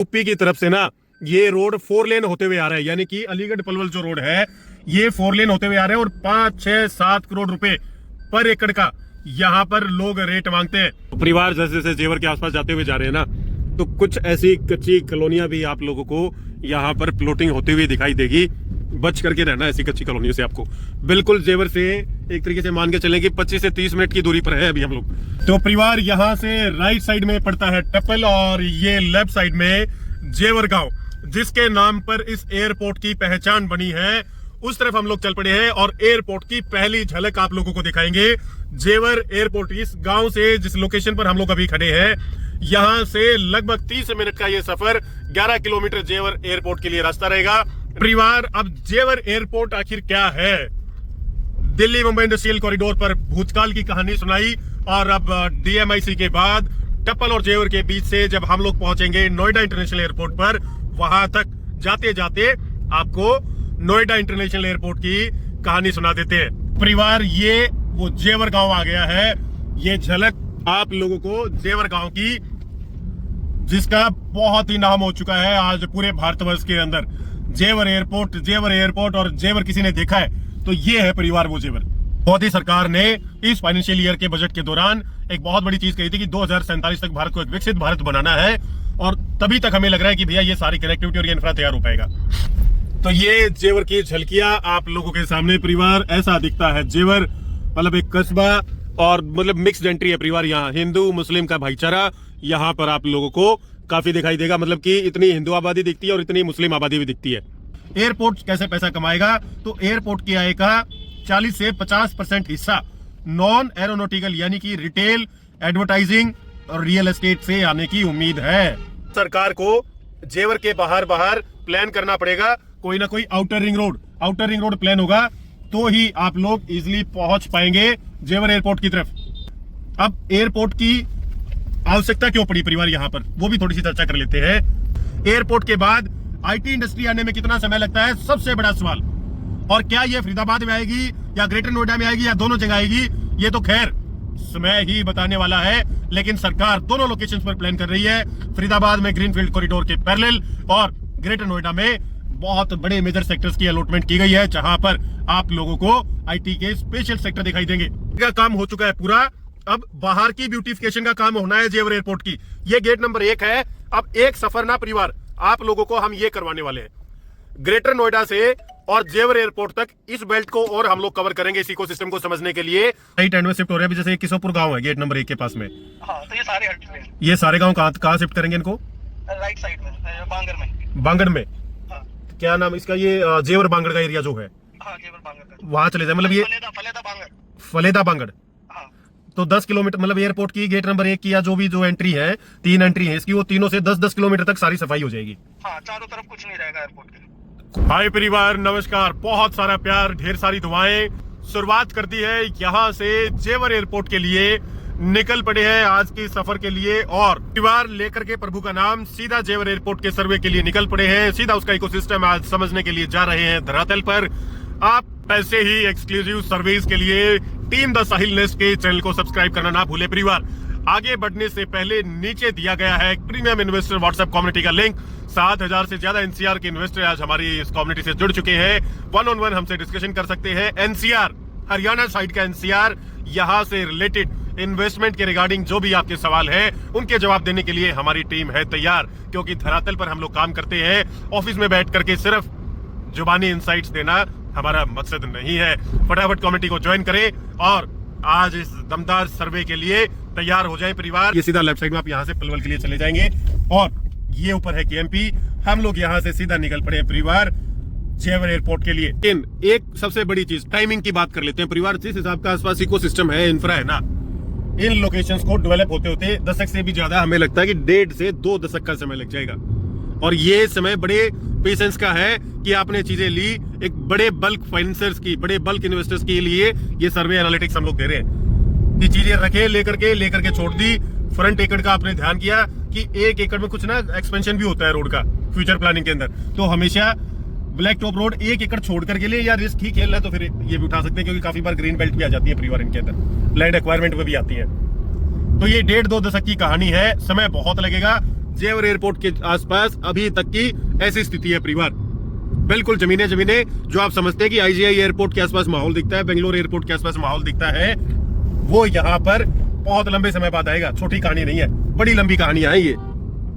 UP की तरफ से ना ये रोड 4 लेन होते हुए आ रहा है, यानी कि अलीगढ़ पलवल जो रोड है ये 4 लेन होते हुए आ रहा है और 5, 6, 7 करोड़ रुपए पर एकड़ का यहाँ पर लोग रेट मांगते हैं। परिवार जैसे जैसे जेवर के आसपास जाते हुए जा रहे हैं ना, तो कुछ ऐसी कच्ची कॉलोनियां भी आप लोगों को यहाँ पर प्लॉटिंग होती हुई दिखाई देगी। बच करके रहना ऐसी कच्ची कॉलोनियों से। आपको बिल्कुल जेवर से एक तरीके से मान के चलें कि 25 से 30 मिनट की दूरी पर है अभी हम लोग। तो परिवार यहाँ से राइट साइड में पड़ता है टप्पल और ये लेफ्ट साइड में जेवर गांव, जिसके नाम पर इस एयरपोर्ट की पहचान बनी है। उस तरफ हम लोग चल पड़े हैं और एयरपोर्ट की पहली झलक आप लोगों को दिखाएंगे। जेवर एयरपोर्ट इस गांव से जिस लोकेशन पर हम लोग अभी खड़े हैं, यहाँ से लगभग 30 मिनट का ये सफर 11 किलोमीटर जेवर एयरपोर्ट के लिए रास्ता रहेगा। परिवार, अब जेवर एयरपोर्ट आखिर क्या है? दिल्ली मुंबई इंडस्ट्रियल कॉरिडोर पर भूतकाल की कहानी सुनाई और अब डीएमआईसी के बाद टप्पल और जेवर के बीच से जब हम लोग पहुंचेंगे नोएडा इंटरनेशनल एयरपोर्ट पर, वहां तक जाते जाते आपको नोएडा इंटरनेशनल एयरपोर्ट की कहानी सुना देते हैं। परिवार, ये वो जेवर गांव आ गया है। ये झलक आप लोगों को जेवर गांव की, जिसका बहुत ही नाम हो चुका है आज पूरे भारतवर्ष के अंदर। जेवर एयरपोर्ट और जेवर किसी ने देखा है तो ये है परिवार वो जेवर। मोदी सरकार ने इस फाइनेंशियल ईयर के बजट के दौरान एक बहुत बड़ी चीज कही थी कि 2047 तक भारत को एक विकसित भारत बनाना है, और तभी तक हमें लग रहा है कि भैया ये सारी कनेक्टिविटी और ये इंफ्रा तैयार हो पाएगा। तो ये जेवर की झलकियां आप लोगों के सामने। परिवार, ऐसा दिखता है जेवर, मतलब एक कस्बा और मतलब मिक्स्ड एंट्री है परिवार। यहाँ हिंदू मुस्लिम का भाईचारा यहाँ पर आप लोगों को काफी दिखाई देगा, मतलब कि इतनी हिंदू आबादी दिखती है और इतनी मुस्लिम आबादी भी दिखती है। एयरपोर्ट कैसे पैसा कमाएगा? तो एयरपोर्ट की आय का 40 से 50% हिस्सा नॉन एरोनॉटिकल यानी कि रिटेल, एडवर्टाइजिंग और रियल एस्टेट से आने की उम्मीद है। सरकार को जेवर के बाहर प्लान करना पड़ेगा कोई ना कोई आउटर रिंग रोड प्लान होगा, तो ही आप लोग इजिली पहुंच पाएंगे जेवर एयरपोर्ट की तरफ। अब एयरपोर्ट की आवश्यकता क्यों पड़ी परिवार यहाँ पर, वो भी थोड़ी सी चर्चा कर लेते हैं। एयरपोर्ट के बाद आईटी इंडस्ट्री आने में कितना समय लगता है, सबसे बड़ा सवाल। और क्या ये फरीदाबाद में आएगी या ग्रेटर नोएडा में आएगी या दोनों जगह आएगी, ये तो खैर समय ही बताने वाला है। लेकिन सरकार दोनों लोकेशंस पर प्लान कर रही है, फरीदाबाद में ग्रीनफील्ड कॉरिडोर के पैरेलल और ग्रेटर नोएडा में बहुत बड़े मेजर सेक्टर्स की अलॉटमेंट की गई है, जहां पर आप लोगों को आईटी के स्पेशल सेक्टर दिखाई देंगे। का काम हो चुका है पूरा, अब बाहर की ब्यूटिफिकेशन का काम होना है जेवर एयरपोर्ट की। ये गेट नंबर 1 है। अब एक सफर ना परिवार आप लोगों को हम ये करवाने वाले हैं, ग्रेटर नोएडा से और जेवर एयरपोर्ट तक इस बेल्ट को, और हम लोग कवर करेंगे इस इकोसिस्टम को समझने के लिए। राइट हैंड में शिफ्ट हो रहे हैं। जैसे किशोरपुर गांव है गेट नंबर 1 के पास में। हाँ, तो ये सारे हट रहे हैं। ये सारे गांव कहाँ शिफ्ट करेंगे इनको? राइट साइड में, बांगड़ में। हाँ। क्या नाम इसका? ये जेवर बांगड़ का एरिया जो है, हाँ, जेवर बांगड़ का। वहां चले जाए। मतलब ये फलेदा बांगड़। हाँ। तो 10 किलोमीटर, मतलब एयरपोर्ट की गेट नंबर 1 की या जो एंट्री है, 3 एंट्री है इसकी, वो तीनों से 10-10 किलोमीटर तक सारी सफाई हो जाएगी। हाँ, चारों तरफ कुछ नहीं रहेगा एयरपोर्ट के। हाय परिवार, नमस्कार, बहुत सारा प्यार, ढेर सारी दुआएं। शुरुआत कर दी है यहाँ से जेवर एयरपोर्ट के लिए, निकल पड़े हैं आज की सफर के लिए, और परिवार लेकर के प्रभु का नाम सीधा जेवर एयरपोर्ट के सर्वे के लिए निकल पड़े हैं। सीधा उसका इकोसिस्टम आज समझने के लिए जा रहे हैं धरातल पर। आप पैसे ही एक्सक्लूसिव सर्विस के लिए टीम द साहिल नेस्ट के चैनल को सब्सक्राइब करना ना भूले परिवार। आगे बढ़ने से पहले नीचे दिया गया है प्रीमियम इन्वेस्टर व्हाट्सएप कम्युनिटी का लिंक। 7000 से ज्यादा एनसीआर के इन्वेस्टर आज हमारी इस कम्युनिटी से जुड़ चुके हैं। 1-on-1 हमसे डिस्कशन कर सकते हैं। एनसीआर, हरियाणा साइड का एनसीआर, यहाँ से रिलेटेड इन्वेस्टमेंट के रिगार्डिंग जो भी आपके सवाल है उनके जवाब देने के लिए हमारी टीम है तैयार, क्योंकि धरातल पर हम लोग काम करते हैं। ऑफिस में बैठ करके सिर्फ जुबानी इनसाइट्स देना हमारा मकसद नहीं है। फटाफट कमेटी को ज्वाइन करें और आज इस दमदार सर्वे के लिए तैयार हो जाएं परिवार। ये सीधा लेफ्ट साइड में आप यहाँ से पलवल के लिए चले जाएंगे और ये ऊपर है केएमपी। हम लोग यहाँ से सीधा निकल पड़े परिवार जेवर एयरपोर्ट के लिए। एक सबसे बड़ी चीज, टाइमिंग की बात कर लेते हैं परिवार। जिस हिसाब का आसपास इकोसिस्टम है, इंफ्रा है ना, इन लोकेशंस को डेवलप होते होते दशक से भी ज्यादा हमें लगता है कि 1.5 से 2 दशक का समय लग जाएगा। और ये समय बड़े पेशेंस का है कि आपने चीजें ली। एक बड़े बल्क फाइनेंसर्स की, बड़े बल्क इन्वेस्टर्स के लिए ये सर्वे एनालिटिक्स हम लोग दे रहे हैं। ये चीजें रखे, लेकर के छोड़ दी। फ्रंट एकड़ का आपने ध्यान किया कि 1 एकड़ में कुछ ना एक्सपेंशन भी होता है रोड का फ्यूचर प्लानिंग के अंदर, तो हमेशा ब्लैक टॉप रोड 1 एकड़ छोड़ करके लिए, या रिस्क ही खेल रहा है तो फिर ये भी उठा सकते हैं, क्योंकि काफी बार ग्रीन बेल्ट भी आ जाती है परिवार इनके अंदर, लैंड एक्वायरमेंट में भी आती है। तो ये 1.5-2 दशक की कहानी है, समय बहुत लगेगा। जेवर एयरपोर्ट के आसपास अभी तक की ऐसी स्थिति है परिवार। बिल्कुल जमीने जो आप समझते हैं कि आईजीआई एयरपोर्ट के आसपास माहौल दिखता है, बेंगलोर एयरपोर्ट के आसपास माहौल दिखता है, वो यहाँ पर बहुत लंबे समय बाद आएगा। छोटी कहानी नहीं है, बड़ी लंबी कहानियां हैं ये।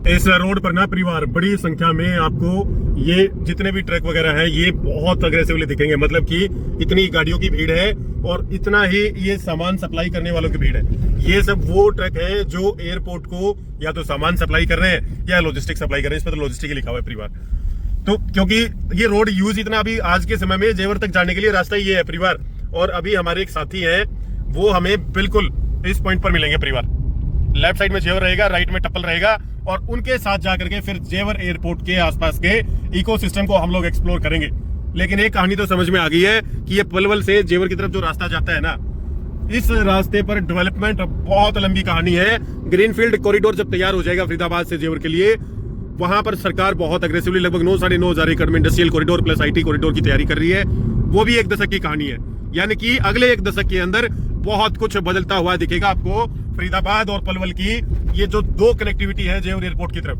इस रोड पर ना परिवार बड़ी संख्या में आपको ये जितने भी ट्रक वगैरह हैं ये बहुत अग्रेसिवली दिखेंगे। मतलब कि इतनी गाड़ियों की भीड़ है और इतना ही ये सामान सप्लाई करने वालों की भीड़ है। ये सब वो ट्रक है जो एयरपोर्ट को या तो सामान सप्लाई कर रहे हैं या लॉजिस्टिक सप्लाई कर रहे हैं। इस पर तो लॉजिस्टिक ही लिखा हुआ है परिवार। तो क्योंकि ये रोड यूज इतना अभी आज के समय में जेवर तक जाने के लिए रास्ता ये है परिवार। और अभी हमारे एक साथी है वो हमें बिल्कुल इस पॉइंट पर मिलेंगे परिवार। लेफ्ट साइड में जेवर रहेगा, राइट में टप्पल रहेगा और उनके साथ जाकर के फिर जेवर एयरपोर्ट के आसपास के इकोसिस्टम को हम लोग एक्सप्लोर करेंगे। लेकिन एक कहानी तो समझ में आ गई है कि ये पलवल से जेवर की तरफ जो रास्ता जाता है ना, इस रास्ते पर डेवलपमेंट बहुत लंबी कहानी है। ग्रीनफील्ड कॉरिडोर जब तैयार हो जाएगा फरीदाबाद से जेवर के लिए, वहां पर सरकार बहुत अग्रेसिवली लगभग 9-9.5 एकड़ में industrial corridor plus IT corridor की तैयारी कर रही है। वो भी 1 दशक की कहानी है, यानी कि अगले 1 दशक के अंदर बहुत कुछ बदलता हुआ दिखेगा आपको फरीदाबाद और पलवल की। ये जो 2 कनेक्टिविटी है जेवर एयरपोर्ट की तरफ,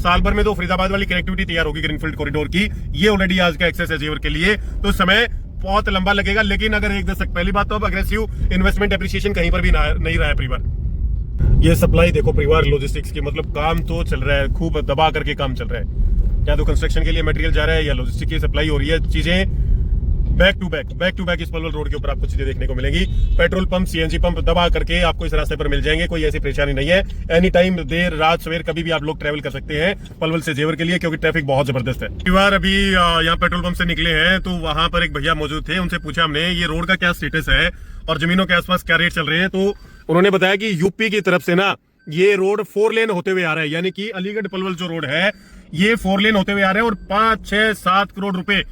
साल भर में 2 फरीदाबाद वाली कनेक्टिविटी तैयार होगी ग्रीनफील्ड कॉरिडोर की। ये ऑलरेडी आज का एक्सेस है जेवर के लिए, तो समय बहुत लंबा लगेगा। लेकिन अगर 1 दशक पहली बात तो अब अग्रेसिव इन्वेस्टमेंट एप्रिसिएशन कहीं पर भी नहीं रहा है परिवार। ये सप्लाई देखो परिवार लॉजिस्टिक्स की, मतलब काम तो चल रहा है, खूब दबा करके काम चल रहा है। या तो कंस्ट्रक्शन के लिए मटेरियल जा रहा है या लॉजिस्टिक की सप्लाई हो रही है। चीजें बैक टू बैक इस पलवल रोड के ऊपर आपको चीजें देखने को मिलेंगी। पेट्रोल पंप, सीएनजी पंप दबा करके आपको इस रास्ते पर मिल जाएंगे। कोई ऐसी परेशानी नहीं है। एनी टाइम, देर रात सवेर कभी भी आप लोग ट्रेवल कर सकते हैं पलवल से जेवर के लिए, क्योंकि ट्रैफिक बहुत जबरदस्त है। परिवार अभी यहाँ पेट्रोल पंप से निकले हैं तो वहां पर एक भैया मौजूद थे। उनसे पूछा हमने ये रोड का क्या स्टेटस है और जमीनों के आसपास क्या रेट चल रहे हैं। तो उन्होंने बताया कि यूपी की तरफ से ना ये रोड 4 लेन होते हुए आ रहा है, यानी कि अलीगढ़ पलवल जो रोड है ये 4 लेन होते हुए आ रहा है और 5, 6, 7 करोड़ रुपए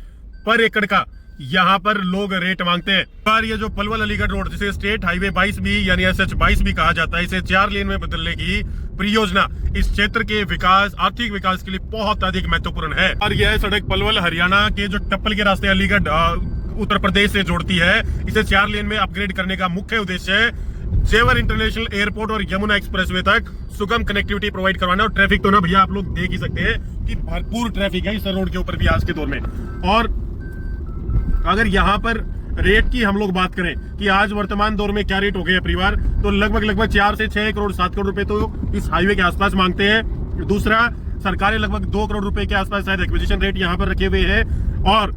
पर एकड़ का यहाँ पर लोग रेट मांगते हैं। पर ये जो पलवल अलीगढ़ रोड जिसे स्टेट हाईवे 22 भी यानी SH 22 भी कहा जाता है, इसे 4 लेन में बदलने की परियोजना इस क्षेत्र के विकास, आर्थिक विकास के लिए बहुत अधिक महत्वपूर्ण है। और यह सड़क पलवल हरियाणा के जो टप्पल के रास्ते अलीगढ़ उत्तर प्रदेश से जोड़ती है। इसे 4 लेन में अपग्रेड करने का मुख्य उद्देश्य है जेवर इंटरनेशनल एयरपोर्ट और यमुना एक्सप्रेसवे तक सुगम कनेक्टिविटी प्रोवाइड करवाना। और ट्रैफिक तो ना भैया आप लोग देख ही सकते हैं कि भरपूर ट्रैफिक है इस रोड के ऊपर भी आज के दौर में। और अगर यहाँ पर रेट की हम लोग बात करें कि आज वर्तमान दौर में क्या रेट हो गए परिवार, तो लगभग 4 से 6 करोड़ 7 करोड़ रुपए तो इस हाईवे के आसपास मांगते हैं। दूसरा, सरकारें लगभग 2 करोड़ रुपए के आसपास शायद एक्विजिशन रेट यहाँ पर रखे हुए हैं। और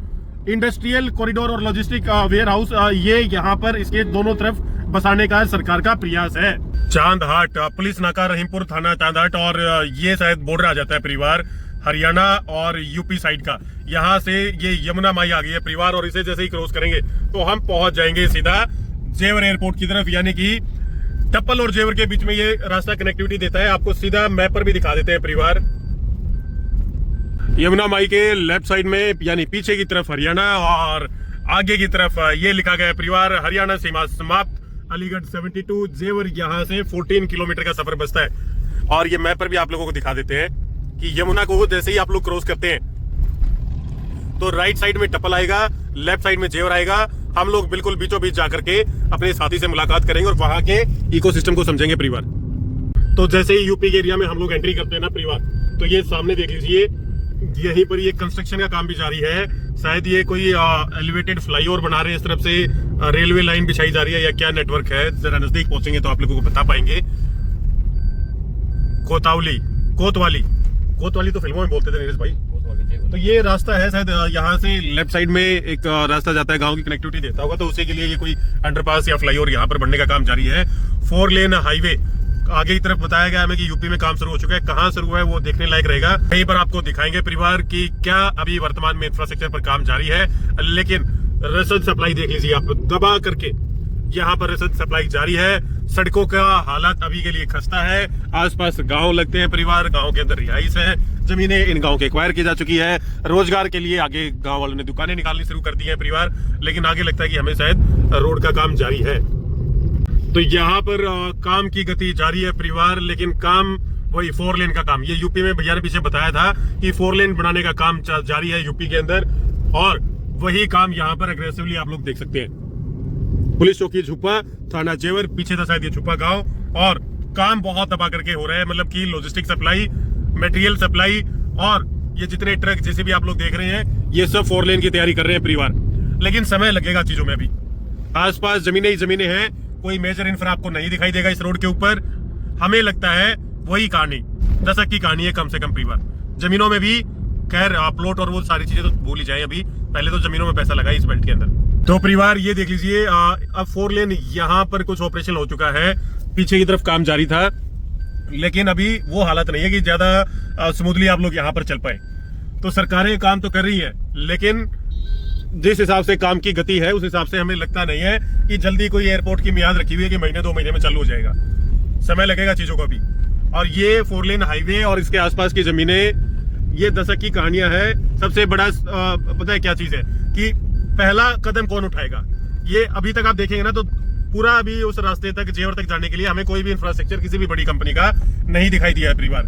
इंडस्ट्रियल कॉरिडोर और लॉजिस्टिक वेयर हाउस ये यहाँ पर इसके दोनों तरफ बसाने का सरकार का प्रयास है। चांदहाट पुलिस नाका, रहीमपुर थाना चांदहाट, और ये शायद बॉर्डर आ जाता है परिवार हरियाणा और यूपी साइड का। यहाँ से ये यमुना माई आ गई है परिवार और इसे जैसे ही क्रॉस करेंगे तो हम पहुंच जाएंगे सीधा जेवर एयरपोर्ट की तरफ। यानी कि टप्पल और जेवर के बीच में ये रास्ता कनेक्टिविटी देता है। आपको सीधा मैप पर भी दिखा देते हैं परिवार। यमुना माई के लेफ्ट साइड में यानी पीछे की तरफ हरियाणा और आगे की तरफ ये लिखा गया है परिवार हरियाणा सीमा समाप्त, अलीगढ़ 72, जेवर यहाँ से 14 किलोमीटर का सफर बचता है। और ये मैप पर भी आप लोगों को दिखा देते हैं कि यमुना को जैसे ही आप लोग क्रॉस करते हैं तो राइट साइड में टप्पल आएगा, लेफ्ट साइड में जेवर आएगा। हम लोग बिल्कुल बीचों बीच जाकर के अपने साथी से मुलाकात करेंगे और वहां के इकोसिस्टम को समझेंगे परिवार। तो जैसे ही यूपी के एरिया में हम लोग एंट्री करते हैं ना परिवार, तो ये सामने देख लीजिए, यहीं पर ये कंस्ट्रक्शन का काम भी जारी है। शायद ये कोई एलिवेटेड फ्लाईओवर बना रहे हैं, इस तरफ से रेलवे लाइन बिछाई जा रही है या क्या नेटवर्क है, जरा नजदीक पहुंचेंगे तो आप लोगों को बता पाएंगे। कोतवाली तो फिल्मों में बोलते थे नीरज भाई। तो ये रास्ता है शायद यहाँ से लेफ्ट साइड में एक रास्ता जाता है, गांव की कनेक्टिविटी देता होगा, तो उसी के लिए ये कोई अंडरपास या फ्लाईओवर यहाँ पर बनने का काम जारी है। 4 लेन हाईवे आगे की तरफ बताया गया हमें कि यूपी में काम शुरू हो चुका है। कहाँ शुरू हुआ है वो देखने लायक रहेगा। कहीं पर आपको दिखाएंगे परिवार की क्या अभी वर्तमान में इंफ्रास्ट्रक्चर पर काम जारी है। लेकिन रसद सप्लाई देख लीजिए आप दबा करके, यहाँ पर रसद सप्लाई जारी है। सड़कों का हालत अभी के लिए खस्ता है। आसपास गांव लगते हैं परिवार, गांव के अंदर रिहाइश है, जमीनें इन गांव के एक्वायर की जा चुकी है। रोजगार के लिए आगे गांव वालों ने दुकानें निकालनी शुरू कर दी है परिवार, लेकिन आगे लगता है कि हमें शायद रोड का काम जारी है। तो यहाँ पर काम की गति जारी है परिवार, लेकिन काम वही 4 लेन का काम। ये यूपी में भैया ने पीछे बताया था कि 4 लेन बनाने का काम जारी है यूपी के अंदर, और वही काम यहाँ पर अग्रेसिवली आप लोग देख सकते हैं। पुलिस चौकी झुप्पा, थाना जेवर, पीछे था शायद ये झुप्पा गांव, और काम बहुत दबा करके हो रहा है। मतलब कि लॉजिस्टिक सप्लाई मटेरियल सप्लाई और ये जितने ट्रक जैसे भी आप लोग देख रहे हैं, ये सब 4 लेन की तैयारी कर रहे हैं परिवार। लेकिन समय लगेगा चीजों में। अभी आसपास जमीनें ही जमीनें हैं, कोई मेजर इंफ्रा आपको नहीं दिखाई देगा इस रोड के ऊपर। हमें लगता है वही कहानी, दशक की कहानी है कम से कम परिवार। जमीनों में भी खैर प्लॉट और वो सारी चीजें तो भूल ही जाए, अभी पहले तो जमीनों में पैसा लगा इस बेल्ट के अंदर। तो परिवार ये देख लीजिए, अब 4 लेन यहाँ पर कुछ ऑपरेशन हो चुका है, पीछे की तरफ काम जारी था, लेकिन अभी वो हालत नहीं है कि ज्यादा स्मूथली आप लोग यहाँ पर चल पाए। तो सरकारें काम तो कर रही है, लेकिन जिस हिसाब से काम की गति है उस हिसाब से हमें लगता नहीं है कि जल्दी कोई एयरपोर्ट की मियाद रखी हुई है कि महीने 2 महीने में चालू हो जाएगा। समय लगेगा चीजों को भी। और ये 4 लेन हाईवे और इसके आसपास की जमीनें, ये दशक की कहानियां है। सबसे बड़ा पता है क्या चीज है कि पहला कदम कौन उठाएगा। ये अभी तक आप देखेंगे ना तो पूरा अभी उस रास्ते तक जेवर तक जाने के लिए हमें कोई भी इंफ्रास्ट्रक्चर किसी भी बड़ी कंपनी का नहीं दिखाई दिया है परिवार।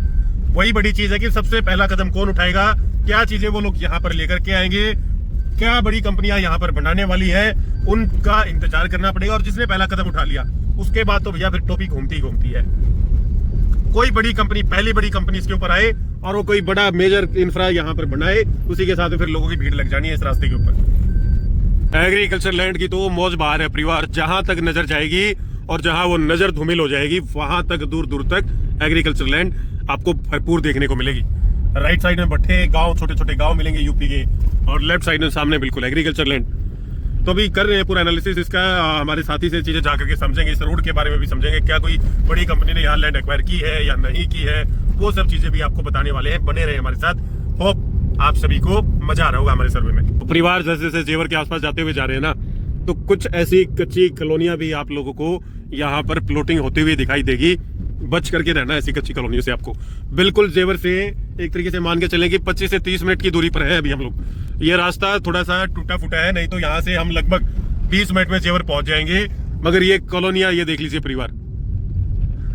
वही बड़ी चीज है कि सबसे पहला कदम कौन उठाएगा, क्या चीजें वो लोग यहाँ पर लेकर के आएंगे, क्या बड़ी कंपनियां यहाँ पर बनाने वाली है, उनका इंतजार करना पड़ेगा। और जिसने पहला कदम उठा लिया उसके बाद तो भैया फिर टोपी घूमती ही घूमती है। कोई बड़ी कंपनी, पहली बड़ी कंपनी इसके ऊपर आए और वो कोई बड़ा मेजर इंफ्रा यहाँ पर बनाए, उसी के साथ फिर लोगों की भीड़ लग जानी है इस रास्ते के ऊपर। एग्रीकल्चर लैंड की तो मौज बाहर है परिवार। जहां तक नजर जाएगी और जहां वो नजर धूमिल हो जाएगी, वहां तक दूर दूर तक एग्रीकल्चर लैंड आपको भरपूर देखने को मिलेगी। राइट साइड में भट्टे गांव, छोटे छोटे गांव मिलेंगे यूपी के, और लेफ्ट साइड में सामने बिल्कुल एग्रीकल्चर लैंड। तो अभी कर रहे हैं पूरा एनालिसिस इसका, हमारे साथी से चीजें जाकर के समझेंगे, इस रोड के बारे में भी समझेंगे, क्या कोई बड़ी कंपनी ने यहाँ लैंड एक्वायर की है या नहीं की है, वो सब चीजें भी आपको बताने वाले हैं। बने रहे हमारे साथ, होप आप सभी को मजा आ रहा होगा हमारे सर्वे में। तो परिवार जैसे जैसे जेवर के आसपास जाते हुए जा रहे हैं ना, तो कुछ ऐसी कच्ची कॉलोनियां भी आप लोगों को यहाँ पर प्लॉटिंग होती हुई दिखाई देगी। बच करके रहना ऐसी कच्ची कॉलोनियों से। आपको बिल्कुल जेवर से एक तरीके से मान के चलें कि 25 से 30 मिनट की दूरी पर है अभी हम लोग। ये रास्ता थोड़ा सा टूटा फूटा है, नहीं तो यहाँ से हम लगभग 20 मिनट में जेवर पहुंच जाएंगे। मगर ये कॉलोनियां, ये देख लीजिए परिवार,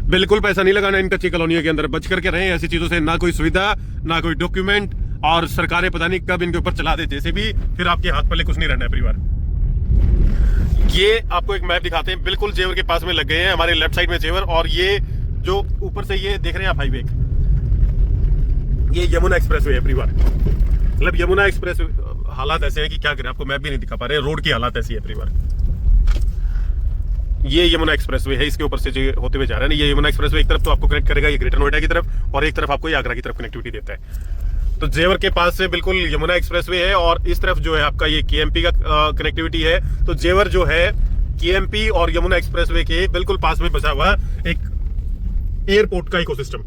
बिल्कुल पैसा नहीं लगाना इन कच्ची कॉलोनियों के अंदर। बच करके रहें ऐसी चीजों से, ना कोई सुविधा, ना कोई डॉक्यूमेंट, और सरकारें पता नहीं कब इनके ऊपर चला दे जैसे भी, फिर आपके हाथ पल्ले कुछ नहीं रहना है परिवार। ये आपको एक मैप दिखाते हैं, बिल्कुल जेवर के पास में लग गए हैं, हमारे लेफ्ट साइड में जेवर, और ये जो ऊपर से ये देख रहे हैं आप हाईवे, ये यमुना एक्सप्रेसवे है परिवार। मतलब यमुना एक्सप्रेस हालात ऐसे हैं कि क्या करें, आपको मैप भी नहीं दिखा पा रहे, रोड की हालात ऐसी है परिवार। ये यमुना एक्सप्रेसवे है, इसके ऊपर से जो होते हुए जा रहा है ना, ये यमुना एक्सप्रेसवे एक तरफ तो आपको कनेक्ट करेगा ये ग्रेटर नोएडा की तरफ, और एक तरफ आपको ये आगरा की तरफ कनेक्टिविटी देता है। तो जेवर के पास से बिल्कुल यमुना एक्सप्रेसवे है, और इस तरफ जो है आपका ये केएमपी का कनेक्टिविटी है। तो जेवर जो है केएमपी और यमुना एक्सप्रेसवे के बिल्कुल पास में बसा हुआ एक एयरपोर्ट का इकोसिस्टम।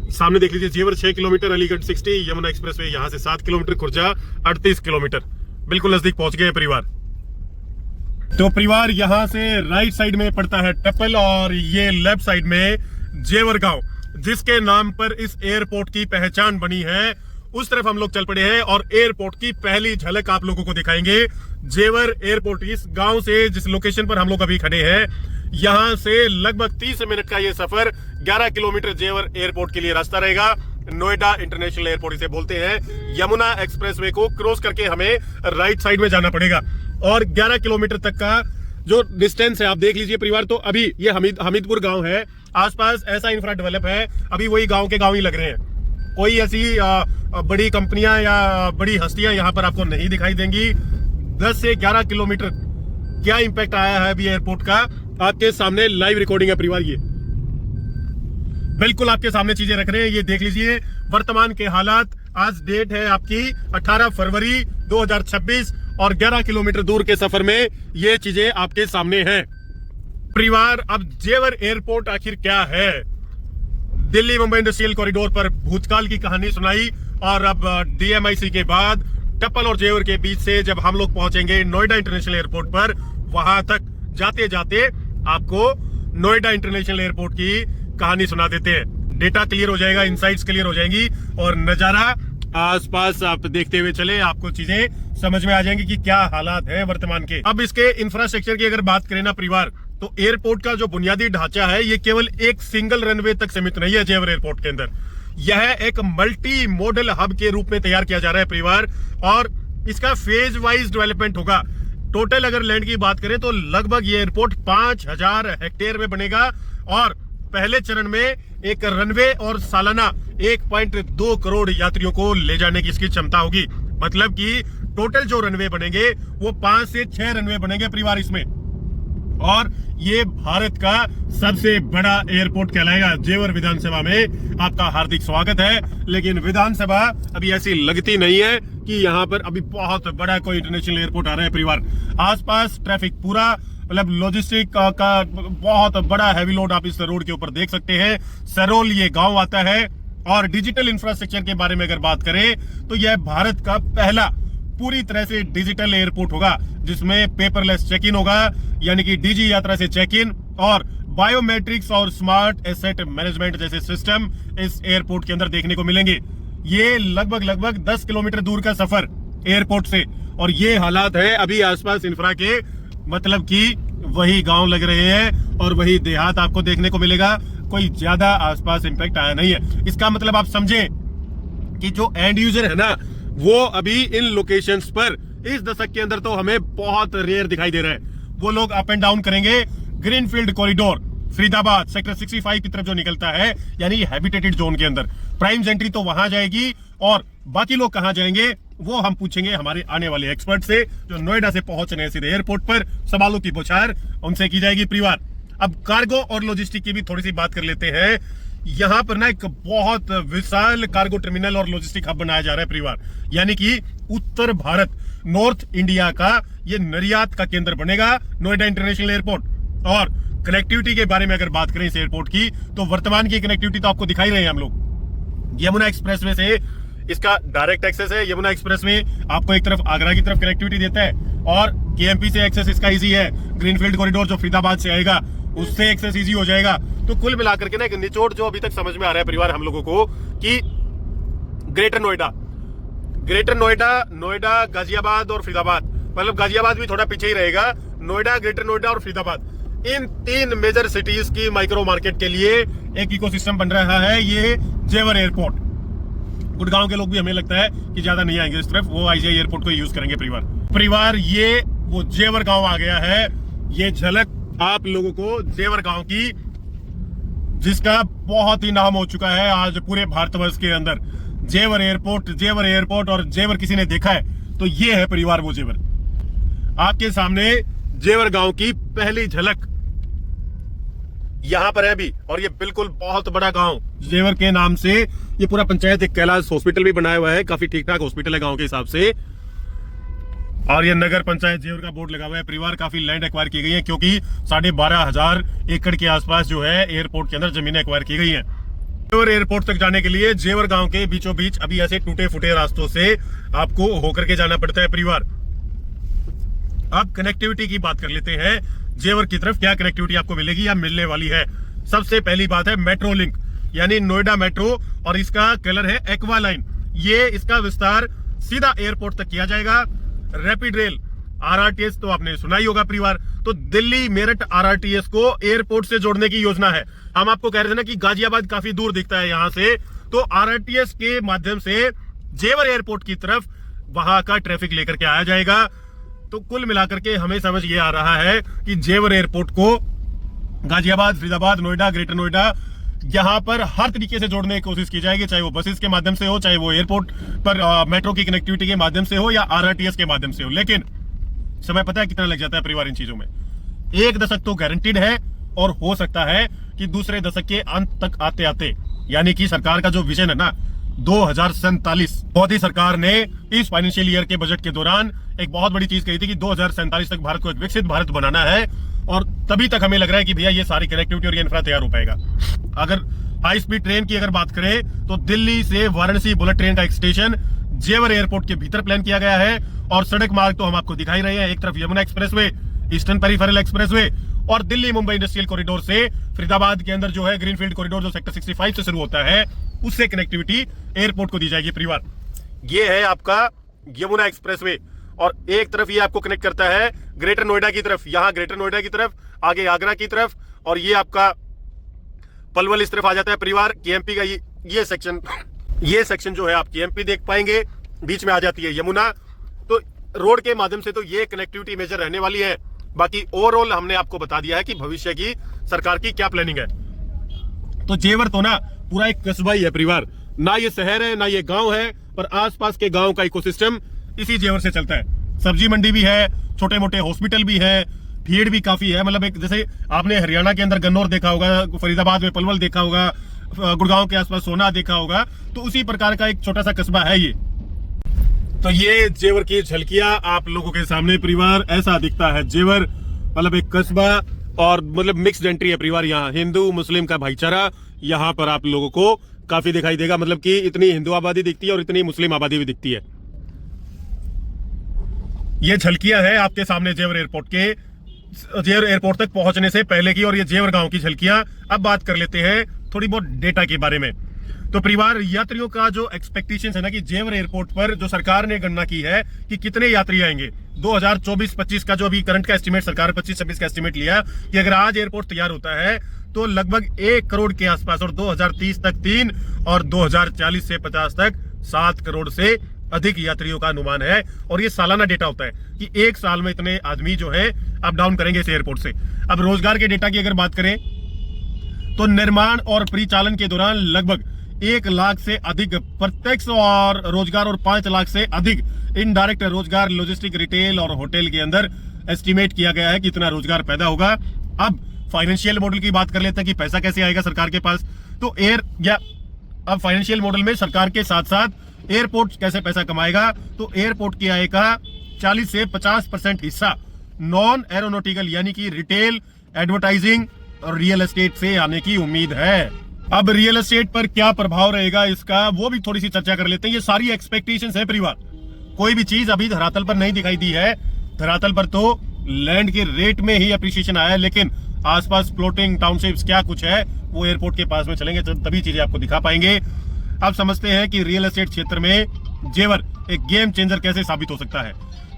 सामने देख लीजिए, जेवर 6 किलोमीटर, अलीगढ़ 60, यमुना एक्सप्रेसवे यहाँ से 7 किलोमीटर, खुर्जा 38 किलोमीटर, बिल्कुल नजदीक पहुंच गए परिवार। तो परिवार यहाँ से राइट साइड में पड़ता है टप्पल, और ये लेफ्ट साइड में जेवर गांव, जिसके नाम पर इस एयरपोर्ट की पहचान बनी है। उस तरफ हम लोग चल पड़े हैं और एयरपोर्ट की पहली झलक आप लोगों को दिखाएंगे। जेवर एयरपोर्ट, इस गांव से जिस लोकेशन पर हम लोग अभी खड़े हैं, यहां से लगभग 30 मिनट का ये सफर, 11 किलोमीटर जेवर एयरपोर्ट के लिए रास्ता रहेगा। नोएडा इंटरनेशनल एयरपोर्ट इसे बोलते हैं। यमुना एक्सप्रेसवे को क्रॉस करके हमें राइट साइड में जाना पड़ेगा, और 11 किलोमीटर तक का जो डिस्टेंस है आप देख लीजिए परिवार। तो अभी ये हमीदपुर गांव है, आसपास ऐसा इंफ्रा डेवलप है, अभी वही गांव के गांव ही लग रहे हैं। कोई ऐसी बड़ी कंपनियां या बड़ी हस्तियां यहाँ पर आपको नहीं दिखाई देंगी। 10 से 11 किलोमीटर क्या इंपैक्ट आया है अभी एयरपोर्ट का, आपके सामने लाइव रिकॉर्डिंग है परिवार। ये बिल्कुल आपके सामने चीजें रख रहे हैं, ये देख लीजिए वर्तमान के हालात। आज डेट है आपकी 18 फरवरी 2026, और 11 किलोमीटर दूर के सफर में ये चीजें आपके सामने हैं परिवार। अब जेवर एयरपोर्ट आखिर क्या है? दिल्ली मुंबई इंडस्ट्रियल कॉरिडोर पर भूतकाल की कहानी सुनाई, और अब डीएमआईसी के बाद टप्पल और जेवर के बीच से जब हम लोग पहुंचेंगे नोएडा इंटरनेशनल एयरपोर्ट पर, वहां तक जाते जाते आपको नोएडा इंटरनेशनल एयरपोर्ट की कहानी सुना देते हैं। डेटा क्लियर हो जाएगा, इनसाइट्स क्लियर हो जाएंगी, और नजारा आसपास आप देखते हुए चले, आपको चीजें समझ में आ जाएंगी कि क्या हालात है वर्तमान के। अब इसके इंफ्रास्ट्रक्चर की अगर बात करें ना परिवार, तो एयरपोर्ट का जो बुनियादी ढांचा है, ये केवल एक सिंगल रनवे तक सीमित नहीं है। जेवर एयरपोर्ट के अंदर यह एक मल्टी मॉडल हब के रूप में तैयार किया जा रहा है परिवार, और इसका फेज वाइज डेवलपमेंट होगा। टोटल अगर लैंड की बात करें तो लगभग ये एयरपोर्ट 5000 हेक्टेयर में बनेगा, और पहले चरण में एक रनवे और सालाना 1.2 करोड़ यात्रियों को ले जाने की इसकी क्षमता होगी। मतलब कि टोटल जो रनवे बनेंगे वो 5 से 6 रनवे बनेंगे परिवार इसमें, और ये भारत का सबसे बड़ा एयरपोर्ट कहलाएगा। जेवर विधानसभा में आपका हार्दिक स्वागत है। लेकिन विधानसभा अभी ऐसी लगती नहीं है कि यहाँ पर अभी बहुत बड़ा कोई इंटरनेशनल एयरपोर्ट आ रहा है परिवार। आसपास ट्रैफिक पूरा, मतलब लॉजिस्टिक का बहुत बड़ा हैवी लोड आप इस रोड के ऊपर देख सकते हैं। सरोल ये गांव आता है। और डिजिटल इंफ्रास्ट्रक्चर के बारे में अगर बात करें तो यह भारत का पहला पूरी तरह से डिजिटल एयरपोर्ट होगा, जिसमें पेपरलेस चेक इन होगा, यानी कि डीजी यात्रा से चेक इन, और बायोमेट्रिक्स और स्मार्ट एसेट मैनेजमेंट जैसे सिस्टम इस एयरपोर्ट के अंदर देखने को मिलेंगे। ये लगभग 10 किलोमीटर दूर का सफर एयरपोर्ट से, और ये हालात है अभी आसपास इंफ्रा के, मतलब कि वही गांव लग रहे हैं और वही देहात आपको देखने को मिलेगा। कोई ज्यादा आसपास इंपैक्ट आया नहीं है। इसका मतलब आप समझें कि जो एंड यूजर है ना, वो अभी इन लोकेशंस पर इस दशक के अंदर तो हमें बहुत रेयर दिखाई दे रहा है। वो लोग अप एंड डाउन करेंगे। ग्रीनफील्ड कॉरिडोर फरीदाबाद सेक्टर 65 की तरफ जो निकलता है, यानी हैबिटेटेड जोन के अंदर, प्राइम एंट्री तो वहां जाएगी, और बाकी लोग कहां जाएंगे वो हम पूछेंगे हमारे आने वाले एक्सपर्ट से, जो नोएडा से पहुंच रहे हैं सीधे एयरपोर्ट पर। सवालों की बौछार उनसे की जाएगी परिवार। अब कार्गो और लॉजिस्टिक की भी थोड़ी सी बात कर लेते हैं। यहां पर ना एक बहुत विशाल कार्गो टर्मिनल और लॉजिस्टिक हब बनाया जा रहा है परिवार, यानी कि उत्तर भारत, नॉर्थ इंडिया का ये निर्यात का केंद्र बनेगा नोएडा इंटरनेशनल एयरपोर्ट। और कनेक्टिविटी के बारे में अगर बात करें इस एयरपोर्ट की, तो वर्तमान की कनेक्टिविटी तो आपको दिखाई रहे हैं हम लोग। यमुना एक्सप्रेसवे से इसका डायरेक्ट एक्सेस है। यमुना एक्सप्रेस में आपको एक तरफ आगरा की तरफ कनेक्टिविटी देता है, और केएमपी से एक्सेस इसका इजी है। ग्रीनफील्ड कॉरिडोर जो फरीदाबाद से आएगा उससे एक्सेस इजी हो जाएगा। तो कुल मिलाकर के ना एक निचोड़ जो अभी तक समझ में आ रहा है परिवार हम लोगों को, कि ग्रेटर नोएडा, नोएडा, गाजियाबाद और फरीदाबाद, मतलब गाजियाबाद भी थोड़ा पीछे ही रहेगा, नोएडा, ग्रेटर नोएडा और फरीदाबाद, इन 3 मेजर सिटीज की माइक्रो मार्केट के लिए एक इकोसिस्टम बन रहा है ये जेवर एयरपोर्ट। गुड़गांव के लोग भी हमें लगता है कि ज्यादा नहीं आएंगे इस तरफ, वो आईजीआई एयरपोर्ट को यूज करेंगे परिवार। ये वो जेवर गांव आ गया है। ये झलक आप लोगों को जेवर गांव की, जिसका बहुत ही नाम हो चुका है आज पूरे भारतवर्ष के अंदर। जेवर एयरपोर्ट और जेवर किसी ने देखा है तो ये है परिवार वो जेवर। आपके सामने जेवर गांव की पहली झलक यहां पर है अभी, और ये बिल्कुल बहुत बड़ा गांव जेवर के नाम से ये पूरा पंचायत एक कैलाश हॉस्पिटल भी बनाया हुआ है। काफी ठीक ठाक हॉस्पिटल है गांव के हिसाब से। और ये नगर पंचायत जेवर का बोर्ड लगा हुआ है परिवार। काफी लैंड एक्वायर की गई है, क्योंकि 12,500 एकड़ के आसपास जो है एयरपोर्ट के अंदर जमीनें एक्वायर की गई है। जेवर एयरपोर्ट तक जाने के लिए जेवर गांव के बीचों बीच अभी ऐसे टूटे फूटे रास्तों से आपको होकर के जाना पड़ता है परिवार। अब कनेक्टिविटी की बात कर लेते हैं। जेवर की तरफ क्या कनेक्टिविटी आपको मिलेगी या मिलने वाली है। सबसे पहली बात है मेट्रो लिंक, यानी नोएडा मेट्रो, और इसका कलर है एक्वा लाइन। ये इसका विस्तार सीधा एयरपोर्ट तक किया जाएगा। रैपिड रेल आरआरटीएस तो आपने सुना ही होगा परिवार। तो दिल्ली मेरठ आरआरटीएस को एयरपोर्ट से जोड़ने की योजना है। हम आपको कह रहे थे ना कि गाजियाबाद काफी दूर दिखता है यहां से, तो आरआरटीएस के माध्यम से जेवर एयरपोर्ट की तरफ वहां का ट्रैफिक लेकर के आया जाएगा। तो कुल मिलाकर के हमें समझ ये आ रहा है कि जेवर एयरपोर्ट को गाजियाबाद, फरीदाबाद, नोएडा, ग्रेटर नोएडा, यहाँ पर हर तरीके से जोड़ने की कोशिश की जाएगी, चाहे वो बसेस के माध्यम से हो, चाहे वो एयरपोर्ट पर मेट्रो की कनेक्टिविटी के माध्यम से हो, या आरआरटीएस के माध्यम से हो। लेकिन समय पता है कितना लग जाता है परिवार इन चीजों में। 1 दशक तो गारंटीड है, और हो सकता है कि दूसरे दशक के अंत तक आते आते, यानी कि सरकार का जो विजन है ना 2047, मोदी सरकार ने इस फाइनेंशियल ईयर के बजट के दौरान एक बहुत बड़ी चीज कही थी कि 2047 तक भारत को एक विकसित भारत बनाना है। और तभी तक हमें लग रहा है कि भैया ये सारी कनेक्टिविटी और ये इंफ्रा तैयार हो पाएगा। अगर हाई स्पीड ट्रेन की अगर बात करें तो दिल्ली से वाराणसी बुलेट ट्रेन का एक स्टेशन जेवर एयरपोर्ट के भीतर प्लान किया गया है। और सड़क मार्ग तो हम आपको दिखाई रहे हैं, एक तरफ Yamuna expressway, eastern peripheral expressway, और दिल्ली मुंबई इंडस्ट्रियल कॉरिडोर से फरीदाबाद के अंदर जो है ग्रीनफील्ड कॉरिडोर जो सेक्टर 65 से शुरू होता है, उससे कनेक्टिविटी एयरपोर्ट को दी जाएगी परिवार। ये है आपका यमुना एक्सप्रेसवे, और एक तरफ ये आपको कनेक्ट करता है ग्रेटर नोएडा की तरफ, यहाँ ग्रेटर नोएडा की तरफ, आगे आगरा की तरफ, और ये आपका पलवल इस तरफ आ जाता है परिवार। केएमपी का ये सेक्शन जो है आप केएमपी देख पाएंगे, बीच में आ जाती है यमुना। तो रोड के माध्यम से तो ये कनेक्टिविटी मेजर रहने वाली है। बाकी ओवरऑल हमने आपको बता दिया है कि भविष्य की सरकार की क्या प्लानिंग है। तो जेवर तो ना पूरा एक कस्बा ही है परिवार। ना ये शहर है ना ये गांव है, पर आसपास के गांव का इकोसिस्टम इसी जेवर से चलता है। सब्जी मंडी भी है, छोटे मोटे हॉस्पिटल भी है, भीड़ भी काफी है। मतलब एक जैसे आपने हरियाणा के अंदर गन्नौर देखा होगा, फरीदाबाद में पलवल देखा होगा, गुड़गांव के आसपास सोना देखा होगा, तो उसी प्रकार का एक छोटा सा कस्बा है ये। तो ये जेवर की झलकियां आप लोगों के सामने परिवार, ऐसा दिखता है जेवर। मतलब एक कस्बा और मतलब मिक्स्ड एंट्री है परिवार। यहाँ हिंदू मुस्लिम का भाईचारा यहाँ पर आप लोगों को काफी दिखाई देगा। मतलब कि इतनी हिंदू आबादी दिखती है और इतनी मुस्लिम आबादी भी दिखती है। ये झलकियां है आपके सामने जेवर एयरपोर्ट के, जेवर एयरपोर्ट तक पहुंचने से पहले की, और ये जेवर गांव की झलकियां। अब बात कर लेते हैं थोड़ी बहुत डेटा के बारे में। तो परिवार, यात्रियों का जो एक्सपेक्टेशन है ना कि जेवर एयरपोर्ट पर जो सरकार ने गणना की है कि कितने यात्री आएंगे, 2024-25 का जो अभी करंट का एस्टिमेट सरकार 25-26 का एस्टिमेट लिया कि अगर आज एयरपोर्ट तैयार होता है तो लगभग 1 करोड़ के आसपास, और 2030 तक 3 और 2040 से 50 तक 7 करोड़ से अधिक यात्रियों का अनुमान है। और ये सालाना डेटा होता है कि एक साल में इतने आदमी जो है अप डाउन करेंगे इस एयरपोर्ट से। अब रोजगार के डेटा की अगर बात करें तो निर्माण और परिचालन के दौरान लगभग 1 लाख से अधिक प्रत्यक्ष और रोजगार और 5 लाख से अधिक इनडायरेक्ट रोजगार लॉजिस्टिक, रिटेल और होटल के अंदर एस्टिमेट किया गया है कि इतना रोजगार पैदा होगा। अब फाइनेंशियल मॉडल की बात कर लेते हैं कि पैसा कैसे आएगा सरकार के पास। तो अब फाइनेंशियल मॉडल में सरकार के साथ साथ एयरपोर्ट कैसे पैसा कमाएगा, तो एयरपोर्ट की आय का 40 से 50% हिस्सा नॉन एरोनॉटिकल यानी कि रिटेल, एडवर्टाइजिंग और रियल एस्टेट से आने की उम्मीद है। अब रियल एस्टेट पर क्या प्रभाव रहेगा इसका, वो भी थोड़ी सी चर्चा कर लेते हैं। ये सारी एक्सपेक्टेशंस है परिवार, कोई भी चीज अभी धरातल पर नहीं दिखाई दी है। धरातल पर तो लैंड के रेट में ही अप्रिसिएशन आया है, लेकिन आसपास प्लॉटिंग, टाउनशिप्स क्या कुछ है वो एयरपोर्ट के पास में चलेंगे तभी चीजें आपको दिखा पाएंगे। अब समझते हैं कि रियल एस्टेट क्षेत्र में जेवर एक गेम चेंजर कैसे साबित हो सकता है।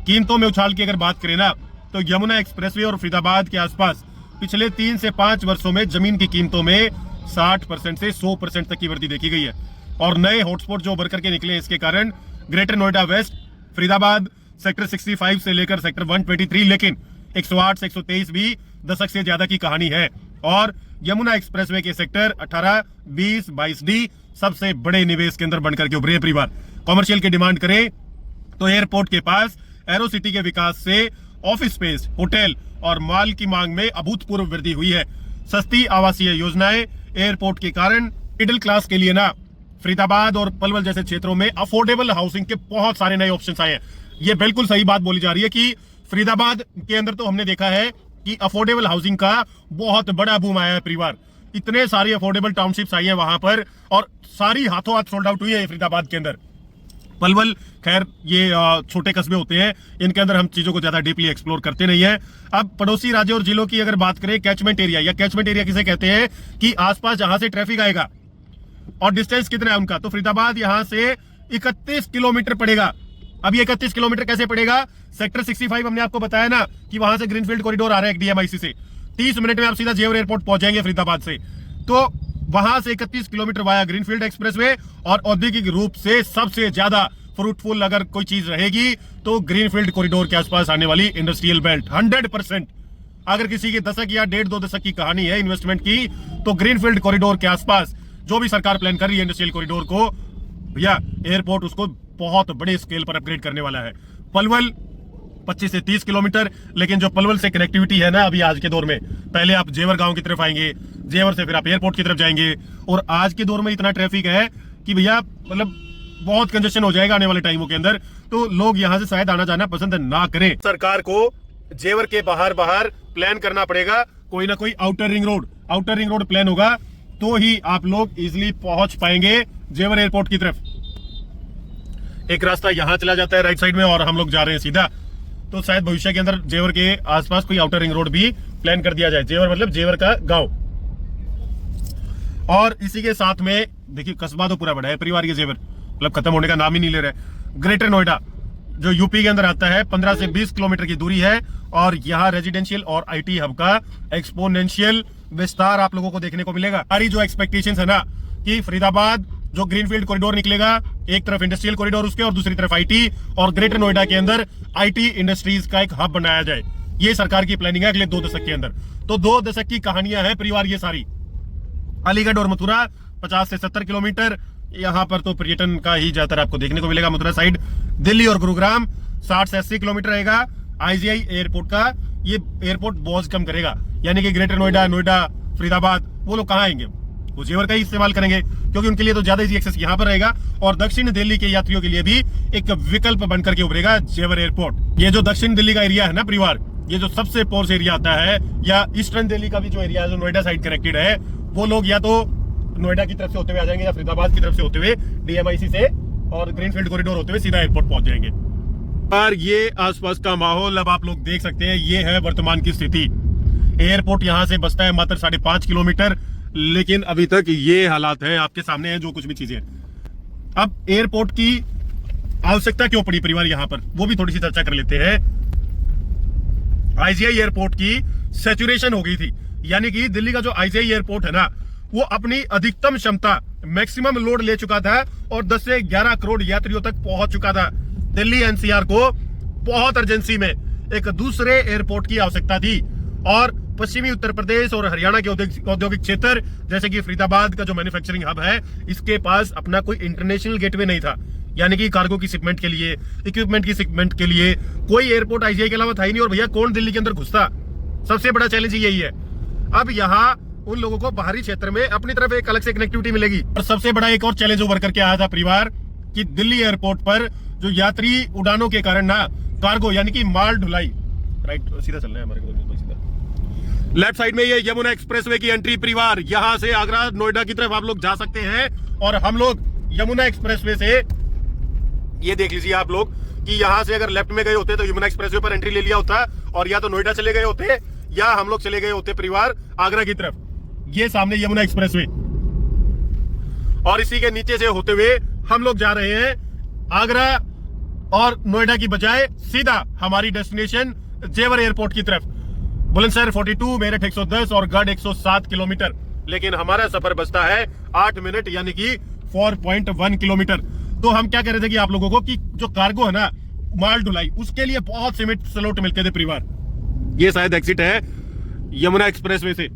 कीमतों में उछाल की अगर बात करें ना, तो यमुना एक्सप्रेसवे और फरीदाबाद के आसपास पिछले 3 से 5 वर्षों में जमीन की कीमतों में 60% से 100% तक की वृद्धि देखी गई है। और नए हॉटस्पॉट जो उभर करके निकले, इसके कारण Greater Noida West, Faridabad, sector 65 से लेकर सेक्टर 123, लेकिन 108 से 123 भी दशक से ज्यादा की कहानी है। और यमुना एक्सप्रेसवे के सेक्टर 18, 20, 22D सबसे बड़े निवेश केंद्र बनकर के उभरे। परिवार कॉमर्शियल की डिमांड करें तो एयरपोर्ट के पास एरो सिटी के विकास से ऑफिस स्पेस, होटल और माल की मांग में अभूतपूर्व वृद्धि हुई है। सस्ती आवासीय योजनाएं एयरपोर्ट के कारण मिडिल क्लास के लिए ना, फरीदाबाद और पलवल जैसे क्षेत्रों में अफोर्डेबल हाउसिंग के बहुत सारे नए ऑप्शंस आए हैं। ये बिल्कुल सही बात बोली जा रही है कि फरीदाबाद के अंदर तो हमने देखा है कि अफोर्डेबल हाउसिंग का बहुत बड़ा बूम आया है। परिवार, इतने सारी अफोर्डेबल टाउनशिप्स आई है वहां पर, और सारी हाथों हाथ सोल्ड आउट हुई है फरीदाबाद के अंदर। पलवल खैर ये छोटे कस्बे होते हैं, इनके अंदर हम चीजों को ज्यादा डीपली एक्सप्लोर करते नहीं है। अब पड़ोसी राज्यों और जिलों की अगर बात करें, कैचमेंट एरिया, या कैचमेंट एरिया किसे कहते हैं कि आसपास जहां से ट्रैफिक आएगा और डिस्टेंस कितना है उनका, तो फरीदाबाद यहां से 31 किलोमीटर पड़ेगा। अब ये 31 किलोमीटर कैसे पड़ेगा, सेक्टर 65 हमने आपको बताया ना कि वहां से ग्रीनफील्ड कॉरिडोर आ रहा है एक DMIC से, 30 मिनट में आप सीधा जेवर एयरपोर्ट पहुंचेंगे फरीदाबाद से। तो वहां से 31 किलोमीटर वाया ग्रीनफील्ड एक्सप्रेसवे, और औद्योगिक रूप से सबसे ज्यादा फ्रूटफुल अगर कोई चीज रहेगी तो ग्रीनफील्ड कॉरिडोर के आसपास आने वाली इंडस्ट्रियल बेल्ट। 100% अगर किसी के दशक या 1.5-2 दशक की कहानी है इन्वेस्टमेंट की, तो ग्रीनफील्ड कॉरिडोर के आसपास जो भी सरकार प्लान कर रही है इंडस्ट्रियल कॉरिडोर को, या एयरपोर्ट उसको बहुत बड़े स्केल पर अपग्रेड करने वाला है। पलवल 25 से 30 किलोमीटर, लेकिन जो पलवल से कनेक्टिविटी है ना अभी आज के दौर में, पहले आप जेवर गांव की तरफ आएंगे, जेवर से फिर आप एयरपोर्ट की तरफ जाएंगे, और आज के दौर में इतना ट्रैफिक है कि भैया मतलब बहुत कंजेशन हो जाएगा आने वाले टाइमों के अंदर, तो लोग यहां से शायद आना जाना पसंद ना करें। सरकार को जेवर के बाहर प्लान करना पड़ेगा कोई ना कोई आउटर रिंग रोड प्लान होगा, तो ही आप लोग इजिली पहुंच पाएंगे जेवर एयरपोर्ट की तरफ। एक रास्ता यहां चला जाता है राइट साइड में, और हम लोग जा रहे हैं सीधा, तो शायद भविष्य के अंदर जेवर के आसपास कोई आउटर रिंग रोड भी प्लान कर दिया जाए। जेवर मतलब जेवर का गांव। और इसी के साथ में देखिए कस्बा तो पूरा बड़ा है परिवार, ये जेवर मतलब खत्म होने का नाम ही नहीं ले रहे। ग्रेटर नोएडा जो यूपी के अंदर आता है, 15 से 20 किलोमीटर की दूरी है, और यहाँ रेजिडेंशियल और IT हब का एक्सपोनेंशियल विस्तार आप लोगों को देखने को मिलेगा। हमारी जो एक्सपेक्टेशंस है ना कि फरीदाबाद जो ग्रीनफील्ड कॉरिडोर निकलेगा, एक तरफ इंडस्ट्रियल कॉरिडोर उसके और दूसरी तरफ IT, और ग्रेटर नोएडा के अंदर IT इंडस्ट्रीज का एक हब बनाया जाए, ये सरकार की प्लानिंग है अगले 2 दशक के अंदर। तो 2 दशक की कहानियां हैं परिवार ये सारी। अलीगढ़ और मथुरा 50 से 70 किलोमीटर, यहाँ पर तो पर्यटन का ही ज्यादातर आपको देखने को मिलेगा। मथुरा साइड दिल्ली और गुरुग्राम 60 से 80 किलोमीटर रहेगा आईजीआई एयरपोर्ट का। ये एयरपोर्ट बहुत कम करेगा, यानी कि ग्रेटर नोएडा, फरीदाबाद, वो लोग कहाँ आएंगे? वो जेवर का ही इस्तेमाल करेंगे, क्योंकि उनके लिए तो ज्यादा इजी एक्सेस यहाँ पर रहेगा। और दक्षिण दिल्ली के यात्रियों के लिए भी एक विकल्प बनकर के उभरेगा जेवर एयरपोर्ट। ये जो दक्षिण दिल्ली का एरिया है ना परिवार, ये जो सबसे पोर्स एरिया आता है, या ईस्टर्न दिल्ली का भी जो एरिया है, जो नोएडा साइड कनेक्टेड है, वो लोग या तो नोएडा की तरफ से होते हुए आ जाएंगे या फरीदाबाद की तरफ से होते हुए डीएमआईसी से और ग्रीनफील्ड कॉरिडोर होते हुए सीधा एयरपोर्ट पहुंच जाएंगे। और ये आसपास का माहौल अब आप लोग देख सकते हैं। ये है वर्तमान की स्थिति। एयरपोर्ट यहाँ से बसता है मात्र 5.5 किलोमीटर, लेकिन अभी तक ये हालात है, आपके सामने है जो कुछ भी चीजें। अब एयरपोर्ट की आवश्यकता क्यों पड़ी परिवार यहाँ पर, वो भी थोड़ी सी चर्चा कर लेते हैं। आईजीआई एयरपोर्ट की सैचुरेशन हो गई थी, यानी कि दिल्ली का जो आईजीआई एयरपोर्ट है ना, वो अपनी अधिकतम क्षमता मैक्सिमम लोड ले चुका था और 10 से 11 करोड़ यात्रियों तक पहुंच चुका था। दिल्ली एनसीआर को बहुत अर्जेंसी में एक दूसरे एयरपोर्ट की आवश्यकता थी, और पश्चिमी उत्तर प्रदेश और हरियाणा के औद्योगिक क्षेत्र जैसे कि फरीदाबाद का जो मैन्युफैक्चरिंग हब है, इसके पास अपना कोई इंटरनेशनल गेटवे नहीं था, यानी कि कार्गो की शिपमेंट के लिए, इक्विपमेंट की शिपमेंट के लिए कोई एयरपोर्ट आईजीआई के अलावा था ही नहीं। और भैया कौन दिल्ली के अंदर घुसता? सबसे बड़ा चैलेंज यही है। अब यहाँ उन लोगों को बाहरी क्षेत्र में अपनी तरफ एक अलग से कनेक्टिविटी मिलेगी। और सबसे बड़ा एक और चैलेंज उभर करके आया था परिवार कि दिल्ली एयरपोर्ट पर जो यात्री उड़ानों के कारण ना कार्गो यानी कि माल ढुलाई, राइट सीधा चल रहा है हमारे को, सीधा लेफ्ट साइड में ये यमुना एक्सप्रेसवे की एंट्री परिवार, यहां से आगरा नोएडा की तरफ आप लोग जा सकते हैं। और हम लोग यमुना एक्सप्रेसवे से, ये देख लीजिए आप लोग कि यहां से अगर लेफ्ट में गए होते तो यमुना एक्सप्रेसवे पर एंट्री ले लिया होता, और या तो नोएडा चले गए होते या हम लोग चले गए होते परिवार आगरा की तरफ। ये सामने यमुना एक्सप्रेसवे, और इसी के नीचे से होते हुए हम लोग जा रहे हैं आगरा और नोएडा की बजाय सीधा हमारी डेस्टिनेशन जेवर एयरपोर्ट की तरफ। बुलंदशहर 42, मेरठ 110 और गढ़ 107 किलोमीटर, लेकिन हमारा सफर बचता है 8 मिनट यानी कि 4.1 किलोमीटर। तो हम क्या कह रहे थे कि आप लोगों को कि जो कार्गो है ना माल ढुलाई, उसके लिए बहुत सीमित स्लॉट मिलते थे परिवार। ये शायद एग्जिट है यमुना एक्सप्रेसवे से,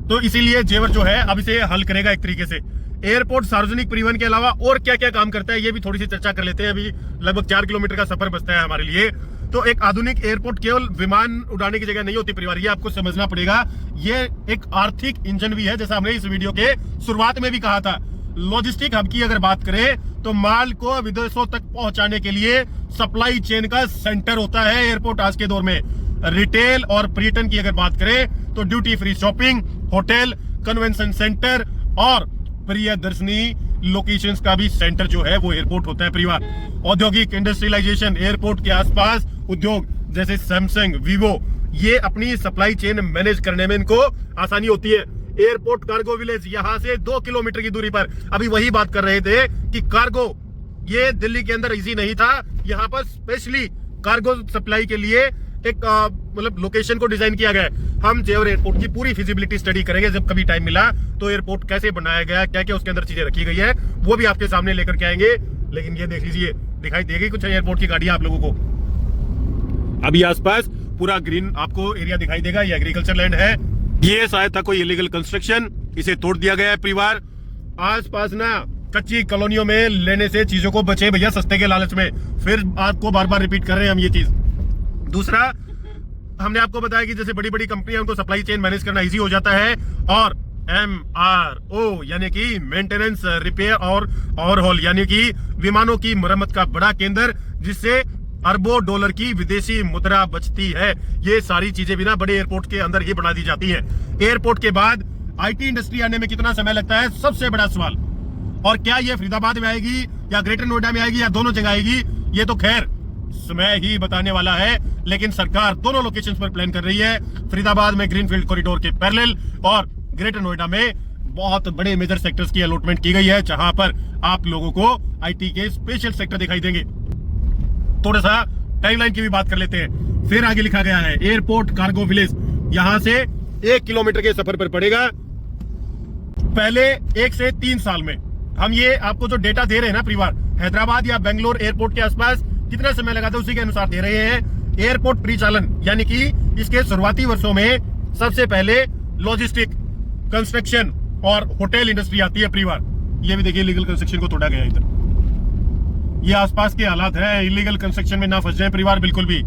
तो इसीलिए जेवर जो है अब इसे हल करेगा एक तरीके से। एयरपोर्ट सार्वजनिक परिवहन के अलावा और क्या क्या काम करता है, ये भी थोड़ी सी चर्चा कर लेते हैं। अभी लगभग 4 किलोमीटर का सफर बचता है हमारे लिए। तो एक आधुनिक एयरपोर्ट केवल विमान उड़ाने की जगह नहीं होती परिवार, ये आपको समझना पड़ेगा। ये एक आर्थिक इंजन भी है, जैसा हमने इस वीडियो के शुरुआत में भी कहा था। लॉजिस्टिक हब की अगर बात करें तो माल को विदेशों तक पहुंचाने के लिए सप्लाई चेन का सेंटर होता है एयरपोर्ट आज के दौर में। रिटेल और पर्यटन की अगर बात करें तो duty free shopping, hotel, convention centre और प्रियदर्शनी लोकेशंस का भी सेंटर जो है वो एयरपोर्ट होता है परिवार। औद्योगिक इंडस्ट्रियलाइजेशन, एयरपोर्ट के आसपास उद्योग जैसे सैमसंग, वीवो, ये अपनी सप्लाई चेन मैनेज करने में इनको आसानी होती है। एयरपोर्ट कार्गो विलेज यहाँ से 2 किलोमीटर की दूरी पर, अभी वही बात कर रहे थे कि कार्गो ये दिल्ली के अंदर इजी नहीं था, यहाँ पर स्पेशली कार्गो सप्लाई के लिए एक मतलब लोकेशन को डिजाइन किया गया है। हम जेवर एयरपोर्ट की पूरी फिजिबिलिटी स्टडी करेंगे जब कभी टाइम मिला, तो एयरपोर्ट कैसे बनाया गया, क्या क्या उसके अंदर चीजें रखी गई है, वो भी आपके सामने लेकर के आएंगे। लेकिन ये देख लीजिए, दिखाई देगी कुछ एयरपोर्ट की गाड़ियां आप लोगों को। अभी आसपास पूरा ग्रीन आपको एरिया दिखाई देगा, ये एग्रीकल्चर लैंड है। ये शायद था कोई इलीगल कंस्ट्रक्शन, इसे तोड़ दिया गया है परिवार। आसपास ना कच्ची कॉलोनियों में लेने से चीजों को बचे भैया सस्ते के लालच में। फिर आपको बार बार रिपीट कर रहे हैं हम ये चीज। दूसरा, हमने आपको बताया कि जैसे बड़ी बड़ी कंपनियां, उनको सप्लाई चेन मैनेज करना इजी हो जाता है, और MRO यानी कि मेंटेनेंस, रिपेयर और ओवरहॉल यानी कि विमानों की मरम्मत का बड़ा केंद्र, जिससे अरबों डॉलर की विदेशी मुद्रा बचती है। ये सारी चीजें भी ना बड़े एयरपोर्ट के अंदर ही बना दी जाती हैं। एयरपोर्ट के बाद IT इंडस्ट्री आने में कितना समय लगता है, सबसे बड़ा सवाल। और क्या ये फरीदाबाद में आएगी या ग्रेटर नोएडा में आएगी या दोनों जगह आएगी, ये तो खैर समय ही बताने वाला है। लेकिन सरकार दोनों लोकेशंस पर प्लान कर रही है, फरीदाबाद में ग्रीनफील्ड कॉरिडोर के पैरेलल और ग्रेटर नोएडा में बहुत बड़े मेजर सेक्टर्स की अलॉटमेंट की गई है, जहां पर आप लोगों को IT के स्पेशल सेक्टर दिखाई देंगे। थोड़ा सा टाइमलाइन की भी बात कर लेते हैं। फिर आगे लिखा गया है एयरपोर्ट कार्गो विलेज, यहां से 1 किलोमीटर के सफर पर पड़ेगा पहले 1 से 3 साल में। हम ये आपको जो डेटा दे रहे हैं ना परिवार, हैदराबाद या बेंगलोर एयरपोर्ट के आसपास कितना समय लगा था उसी के अनुसार दे रहे हैं। एयरपोर्ट परिचालन यानी कि इसके शुरुआती वर्षों में सबसे पहले लॉजिस्टिक, कंस्ट्रक्शन और होटल इंडस्ट्री आती है परिवार। ये भी देखिए इलीगल कंस्ट्रक्शन को तोड़ा गया इधर। ये आसपास के हालात है, इलीगल कंस्ट्रक्शन में ना फंस जाए परिवार बिल्कुल भी।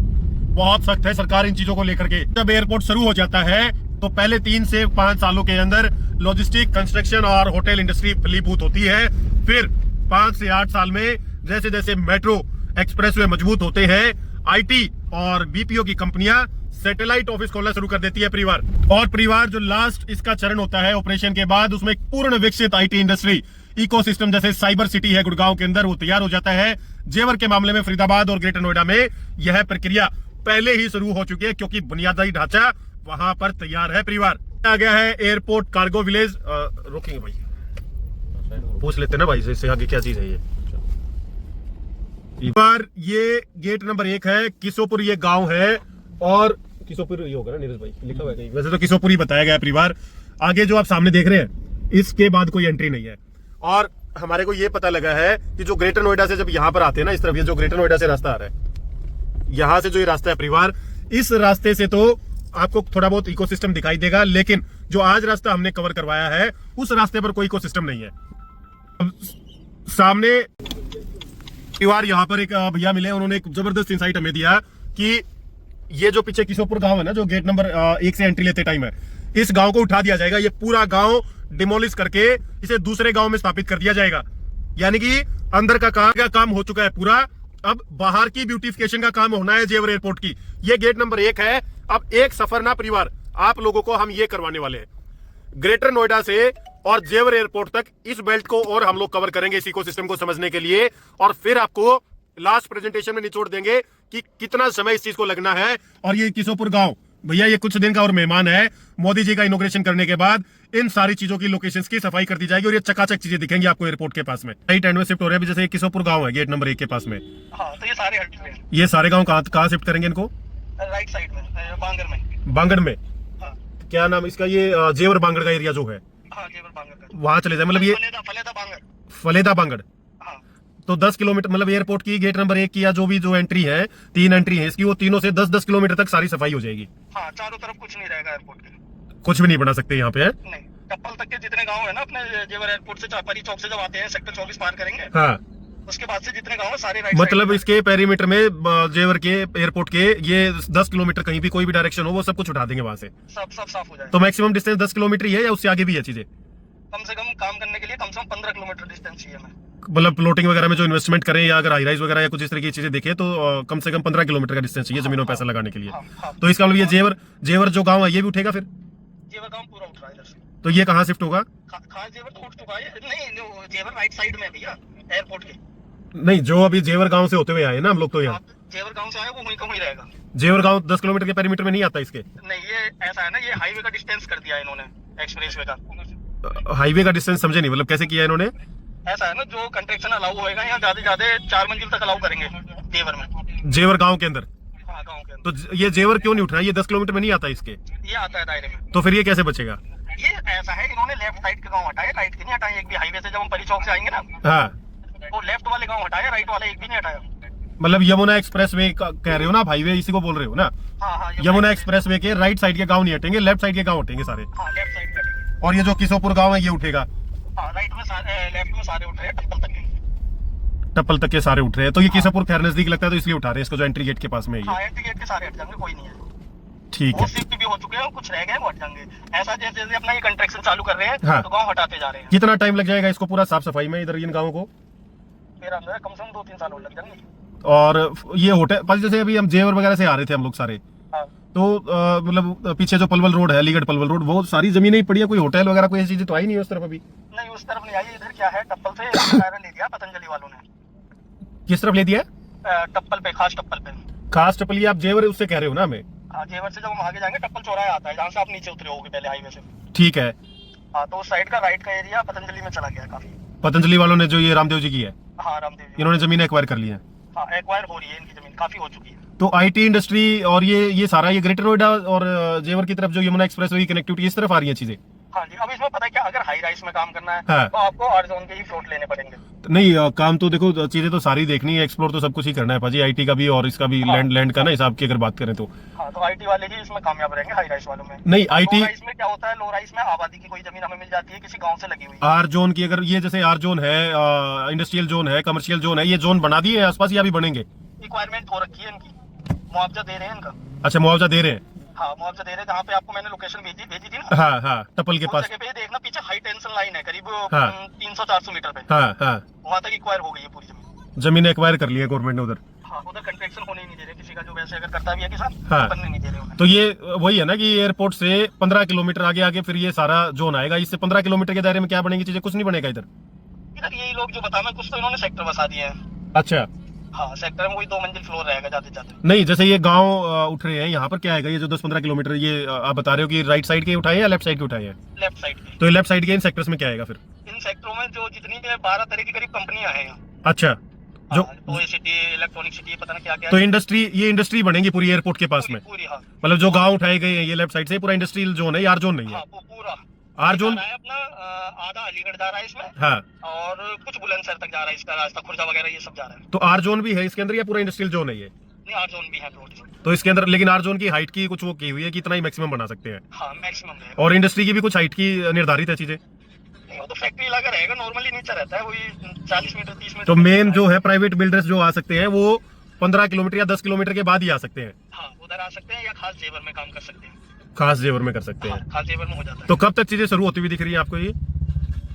बहुत सख्त है सरकार इन चीजों को लेकर के। जब एयरपोर्ट शुरू हो जाता है तो पहले 3 से 5 सालों के अंदर लॉजिस्टिक, कंस्ट्रक्शन और होटल इंडस्ट्री फलीभूत होती है। फिर 5 से 8 साल में जैसे जैसे मेट्रो, एक्सप्रेसवे मजबूत होते हैं, आईटी और बीपीओ की कंपनियां सैटेलाइट ऑफिस खोलना शुरू कर देती है परिवार। और परिवार जो लास्ट इसका चरण होता है ऑपरेशन के बाद, उसमें एक पूर्ण विकसित आईटी इंडस्ट्री इकोसिस्टम जैसे साइबर सिटी है गुड़गांव के अंदर, वो तैयार हो जाता है। जेवर के मामले में फरीदाबाद और ग्रेटर नोएडा में यह प्रक्रिया पहले ही शुरू हो चुकी है, क्योंकि बुनियादी ढांचा वहां पर तैयार है परिवार। आ गया है एयरपोर्ट कार्गो विलेज। रोकेंगे भाई, पूछ लेते ना भाई से इससे आगे क्या चीज है ये। पर ये गेट नंबर 1 है, किसोपुर ये गांव है। और किसोपुर ये होगा ना नीरज भाई, लिखा हुआ है कहीं, वैसे तो किसोपुर ही बताया गया है परिवार। आगे जो आप सामने देख रहे हैं इसके बाद कोई एंट्री नहीं है। और हमारे को ये पता लगा है कि जो ग्रेटर नोएडा से जब यहाँ पर आते हैं ना, इस तरफ ये जो ग्रेटर नोएडा से रास्ता आ रहा है, यहाँ से जो ये रास्ता है परिवार, इस रास्ते से तो आपको थोड़ा बहुत इकोसिस्टम दिखाई देगा, लेकिन जो आज रास्ता हमने कवर करवाया है उस रास्ते पर कोई इकोसिस्टम नहीं है। अब सामने परिवार यहाँ पर एक भैया मिले, उन्होंने एक जबरदस्त इंसाइट हमें दिया कि ये जो पीछे किशोपुर गांव है ना, जो गेट नंबर 1 से एंट्री लेते टाइम है, इस गांव को उठा दिया जाएगा। ये पूरा गांव डिमोलिश करके इसे दूसरे गांव में स्थापित कर दिया जाएगा। यानी कि अंदर का काम हो चुका है पूरा, अब बाहर की ब्यूटिफिकेशन का काम होना है जेवर एयरपोर्ट की। ये गेट नंबर 1 है। अब एक सफर ना परिवार, आप लोगों को हम ये करवाने वाले हैं ग्रेटर नोएडा से और जेवर एयरपोर्ट तक, इस बेल्ट को और हम लोग कवर करेंगे इस इकोसिस्टम को समझने के लिए। और फिर आपको लास्ट प्रेजेंटेशन में निचोड़ देंगे कि कितना समय इस चीज को लगना है। और ये किशोपुर गांव भैया, ये कुछ दिन का और मेहमान है। मोदी जी का इनॉग्रेशन करने के बाद इन सारी चीजों की लोकेशंस की सफाई कर दी जाएगी और ये चकाचक चीजें दिखेंगी आपको एयरपोर्ट के पास में। राइट हैंड में शिफ्ट हो रहे हैं अभी, जैसे किशोपुर गांव है गेट नंबर 1 के पास में। हाँ, तो ये सारे हट रहे हैं। ये सारे गांव कहाँ शिफ्ट करेंगे इनको? राइट साइड में, बांगर में। बांगड़ में? हाँ। क्या नाम इसका? ये जेवर बांगड़ का एरिया जो है, हाँ, जेवर बांगर का। वहां चले जाए, मतलब ये फलेदा बांगर। फलेदा बांगड़। हाँ। तो 10 किलोमीटर, मतलब एयरपोर्ट की गेट नंबर 1 की या जो भी जो एंट्री है, 3 एंट्री है इसकी, वो तीनों से 10-10 किलोमीटर तक सारी सफाई हो जाएगी। हाँ, चारों तरफ कुछ नहीं रहेगा एयरपोर्ट के। कुछ भी नहीं बना सकते यहाँ पे है? नहीं, टप्पल तक के जितने गांव है ना अपने जेवर एयरपोर्ट से, चापारी चौक से जब आते हैं सेक्टर 24 पार करेंगे, हाँ, उसके बाद से जितने गांव है सारे राइट मतलब इसके पेरीमीटर में जेवर के एयरपोर्ट के ये 10 किलोमीटर कहीं भी कोई भी डायरेक्शन हो, वो सब कुछ उठा देंगे वहां से। सब साफ हो जाए। तो मैक्सिमम डिस्टेंस 10 किलोमीटर ही है या उससे आगे भी है चीजें? कम से कम काम करने के लिए कम से कम 15 किलोमीटर डिस्टेंस चाहिए हमें। मतलब प्लॉटिंग वगैरह में जो इन्वेस्टमेंट करें या अगर हाई राइज वगैरह या कुछ इस तरह की चीजें देखें तो कम से कम 15 किलोमीटर का डिस्टेंस चाहिए जमीनों में पैसा लगाने के लिए। तो इसका मतलब ये जेवर जो गाँव है ये भी उठेगा फिर? जेवर गांव पूरा उठ रहा है इधर से। तो ये कहाँ शिफ्ट होगा? खास जेवर तो उठ चुका है। नहीं, जेवर राइट साइड में है भैया एयरपोर्ट के। नहीं, जो अभी जेवर गांव से होते हुए आए ना हम लोग, तो यहाँ जेवर गांव से आए वो वहीं का वहीं रहेगा। जेवर गांव 10 किलोमीटर के पेरीमीटर में नहीं आता इसके? नहीं, ये ऐसा है ना, ये हाईवे का डिस्टेंस कर दिया इन्होंने, एक्सप्रेसवे का। हाईवे का डिस्टेंस समझे नहीं, मतलब कैसे किया इन्होंने? ऐसा है ना, जो कंस्ट्रक्शन अलाउ होएगा यहाँ ज्यादा 4 मंजिल तक अलाउ करेंगे जेवर में, जेवर गांव के अंदर। हाँ, गांव के अंदर। तो ये जेवर क्यों नहीं उठ रहा है? ये 10 किलोमीटर में नहीं आता इसके? ये आता है दायरे में। तो फिर ये कैसे बचेगा? ये ऐसा है, इन्होंने लेफ्ट साइड के गांव हटाए, राइट के नहीं हटाए एक भी। हाईवे से जब हम परी चौक से आएंगे ना, हाँ, वो लेफ्ट वाले गांव हटाए, राइट वाले एक भी नहीं हटाया। मतलब यमुना एक्सप्रेस वे कह रहे हो ना, हाईवे इसी को बोल रहे हो ना? हाँ, यमुना एक्सप्रेस वे के राइट साइड के गांव नहीं हटेंगे, लेफ्ट साइड के गांव हटेंगे सारे। हाँ, लेफ्ट साइड पे। और ये जो किशोपुर गांव है ये उठेगा? हाँ, राइट में सारे, लेफ्ट में सारे उठ रहे हैं, टप्पल तक के। टप्पल तक के सारे उठ रहे हैं। तो ये किशोपुर खैर नजदीक लगता है तो इसलिए उठा रहे हैं इसको, जो एंट्री गेट के पास में है। हाँ, एंट्री गेट के सारे हट जाएंगे, कोई नहीं है। ठीक वो है, शिफ्ट भी हो चुके हैं, कुछ रह गए वो हट जाएंगे। ऐसा जैसे जैसे अपना ये कंस्ट्रक्शन चालू कर रहे हैं, हाँ। तो गांव हटाते जा रहे हैं। कितना टाइम लग जाएगा इसको पूरा साफ सफाई में इधर इन गाँवों को? मेरा अंदाजा कम से कम 2-3 साल और लग जाएंगे। और ये होटल पर जैसे अभी हम जेवर वगैरह से आ रहे थे हम लोग सारे, हाँ। तो मतलब पीछे जो पलवल रोड है, अलीगढ़ पलवल रोड, वो सारी जमीनें ही पड़ी है, कोई होटल वगैरह कोई ऐसी चीजें तो आई नहीं है उस तरफ अभी? नहीं, उस तरफ नहीं आई। इधर क्या है, टप्पल से दायरा ले लिया पतंजलि वालों ने। किस तरफ ले दिया? टप्पल पे, खास टप्पल पे। खास टपली आप जेवर उससे कह रहे हो ना हमें? हाँ, जेवर से जब हम आगे जाएंगे टप्पल चौराहा आता है, जहाँ से आप नीचे उतरे होगे पहले हाईवे से। ठीक है। हाँ, तो उस साइड का राइट का एरिया पतंजलि में चला गया है काफी। पतंजलि वालों ने जो ये रामदेव जी की है, हाँ, रामदेव जी, इन्होंने जमीन एक्वायर कर ली है। हाँ, एक्वायर हो रही है, इनकी जमीन काफी हो चुकी है। तो आईटी इंडस्ट्री और ये सारा ये ग्रेटर नोएडा और जेवर की तरफ जो यमुना एक्सप्रेस वे की कनेक्टिविटी इस तरफ आ रही है चीजें? हाँ जी, अब इसमें पता है क्या, अगर हाई राइस में काम करना है हाँ। तो आपको आर जोन के ही फ्लोट लेने पड़ेंगे। नहीं काम तो देखो, चीजें तो सारी देखनी है, एक्सप्लोर तो सब कुछ ही करना है पाजी, आईटी का भी और इसका भी, हाँ। लैंड का ना हिसाब की अगर बात करें तो। हाँ, तो आईटी वाले ही इसमें कामयाब रहेंगे हाई राइस वालों में। नहीं आईटी लो राइस में क्या होता है, लो राइस में आबादी की कोई जमीन हमें मिल जाती है किसी गांव से लगी हुई। आर जोन की, अगर ये जैसे आर जोन है, इंडस्ट्रियल जोन है, कमर्शियल जोन है, ये जोन बना दिए आसपास या भी बनेंगे? रिक्वायरमेंट हो रखी है इनकी, मुआवजा दे रहे हैं इनका। अच्छा मुआवजा दे रहे हैं। हाँ, मुआवजा दे रहे हैं, जहाँ पे आपको मैंने लोकेशन भेजी थी ना। हाँ हाँ, टप्पल के उस पास। जगह पे देखना, पीछे हाई टेंशन लाइन है करीब हाँ। 300-400 मीटर पे। हाँ हाँ, वहाँ तक एक्वायर हो गई है पूरी जमीन। जमीन एक्वायर कर ली है गवर्नमेंट ने उधर। हाँ, उधर कंस्ट्रक्शन होने ही नहीं दे रहे किसी का, जो वैसे अगर करता भी है किसान हाँ। तो बनने नहीं दे रहे उन्हें। तो ये वही है ना कि एयरपोर्ट से 15 किलोमीटर आगे आगे फिर ये सारा जोन आएगा, इससे 15 किलोमीटर के दायरे में क्या बनेगी चीजें? कुछ नहीं बनेगा इधर। इधर यही लोग जो बता, मैं कुछ तो इन्होंने सेक्टर बसा दिए हैं। अच्छा, हाँ, सेक्टर में वही 2 मंजिल फ्लोर रहेगा जाते जाते। नहीं जैसे ये गांव उठ रहे हैं यहाँ पर, क्या आएगा ये जो 10-15 किलोमीटर, ये आप बता रहे हो कि राइट साइड के उठाए हैं या लेफ्ट साइड के उठाए हैं? लेफ्ट साइड की। तो ये लेफ्ट साइड के इन सेक्टर्स में क्या आएगा फिर? इन सेक्टरों में जो जितनी 12 तरह की करीब कंपनियां हैं यहाँ। अच्छा, जो टॉय सिटी, इलेक्ट्रॉनिक सिटी, पता नहीं क्या क्या। तो इंडस्ट्री, ये इंडस्ट्री बनेगी पूरी एयरपोर्ट के पास में? पूरी, हाँ। मतलब जो गांव उठाए गए हैं ये लेफ्ट साइड से पूरा इंडस्ट्रियल जोन है, आर जोन नहीं है? हाँ, पूरा आर जोन है अपना। आधा अलीगढ़ जा रहा है इसमें। हाँ, और कुछ बुलंदशहर तक जा रहा है इसका रास्ता, खुर्जा वगैरह ये सब जा रहा है। तो आर जोन भी है इसके अंदर या पूरा इंडस्ट्रियल जोन है ये? नहीं, आर जोन भी है प्लॉट। तो इसके अंदर लेकिन आर जोन की हाइट की कुछ वो की हुई है कि इतना ही मैक्सिमम बना सकते हैं? हाँ, मैक्सिमम है। और इंडस्ट्री की भी कुछ हाइट की निर्धारित है चीजें? नहीं, वो तो फैक्ट्री इलाका रहेगा, नॉर्मली नीचे रहता है वही 40 मीटर 30 मीटर। तो मेन जो है प्राइवेट बिल्डर्स जो आ सकते हैं वो 15 किलोमीटर या 10 किलोमीटर के बाद ही आ सकते हैं? हाँ, उधर आ सकते हैं या खास जेवर में काम कर सकते हैं। खास जेवर में कर सकते हैं। हाँ, खास जेवर में हो जाता है। तो कब तक चीजें शुरू होती हुई दिख रही है आपको ये?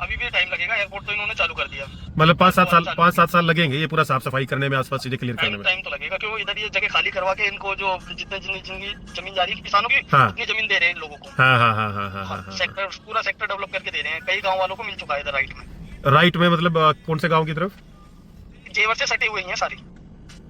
अभी भी टाइम लगेगा, एयरपोर्ट तो इन्होंने चालू कर दिया। मतलब 5-7 साल लगेंगे ये पूरा साफ सफाई करने में, आसपास चीजें क्लियर करने में? टाइम तो लगेगा, क्योंकि इधर ये जगह खाली करवा के इनको जो जितने जिनकी जमीन जा रही है किसानों की, हाँ। उतनी जमीन दे रहे हैं इन लोगों को। हाँ हाँ हाँ हाँ हाँ हाँ। सेक्टर, पूरा सेक्टर डेवलप करके दे रहे हैं। कई गांव वालों को मिल चुका है इधर राइट में। राइट में मतलब कौन से गाँव की तरफ? जेवर से सटी हुई है सारी।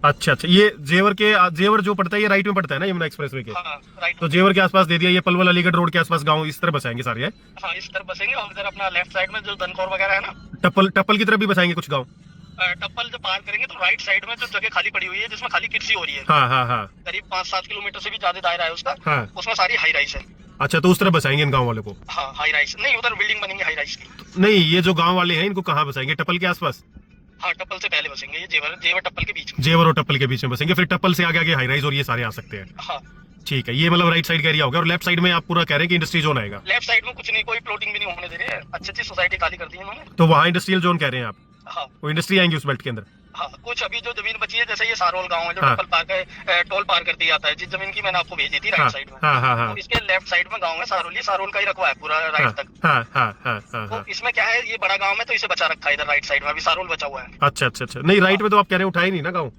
अच्छा अच्छा, ये जेवर जो पड़ता है ये राइट में पड़ता है ना यमुना एक्सप्रेसवे के? हाँ, राइट। तो जेवर के आसपास दे दिया, ये पलवल अलीगढ़ रोड के आसपास गांव इस तरह बसाएंगे सारे? हाँ, इस तरफ बसेंगे। और इधर अपना लेफ्ट साइड में जो दनखौर वगैरह है ना, टप्पल की तरफ भी बसाएंगे कुछ गांव? टप्पल जो पार करेंगे तो राइट साइड में जो जगह खाली पड़ी हुई है जिसमें खाली कृषि हो रही है, हाँ हाँ हाँ करीब 5-7 किलोमीटर से भी ज्यादा दायरा है उसका। हाँ। उसमें सारी हाई राइस है। अच्छा, तो उस तरफ बसाएंगे इन गांव वालों को? हाँ, हाई राइस नहीं, उधर बिल्डिंग बनेंगी हाई राइस की। नहीं, ये जो गांव वाले हैं इनको कहाँ बसाएंगे? टप्पल के आसपास? हाँ, टप्पल से पहले बसेंगे, ये जेवर टप्पल के बीच में। जेवर और टप्पल के बीच में बसेंगे, फिर टप्पल से आगे आगे हाई राइज और ये सारे आ सकते हैं? हाँ, ठीक है, ये मतलब राइट साइड का एरिया होगा। और लेफ्ट साइड में आप पूरा कह रहे हैं कि इंडस्ट्री जोन आएगा? लेफ्ट साइड में कुछ नहीं, कोई प्लॉटिंग भी नहीं होने दे रहे हैं। अच्छी सोसाइटी खाली कर दी है इन्होंने। तो वहाँ इंडस्ट्रियल जोन कह रहे हैं आप? हाँ वो इंडस्ट्री आएंगी उस बेल्ट के अंदर? हाँ, कुछ अभी जो जमीन बची है, जैसे ये सारोल गांव है जो हाँ। टप्पल पार का टोल पार कर दिया जाता है, जिस जमीन की मैंने आपको भेजी थी हाँ राइट साइड में। हाँ हाँ हाँ तो इसके लेफ्ट साइड में गांव है सारोल, ये सारोल का ही रखवा है पूरा हाँ राइट तक। हाँ हाँ हाँ हाँ तो हाँ। इसमें क्या है, ये बड़ा गांव है तो इसे बचा रखा है इधर राइट साइड में, अभी सारोल बचा हुआ है। अच्छा अच्छा अच्छा, नहीं राइट में तो आप कह रहे हैं उठाए नहीं ना गाँव?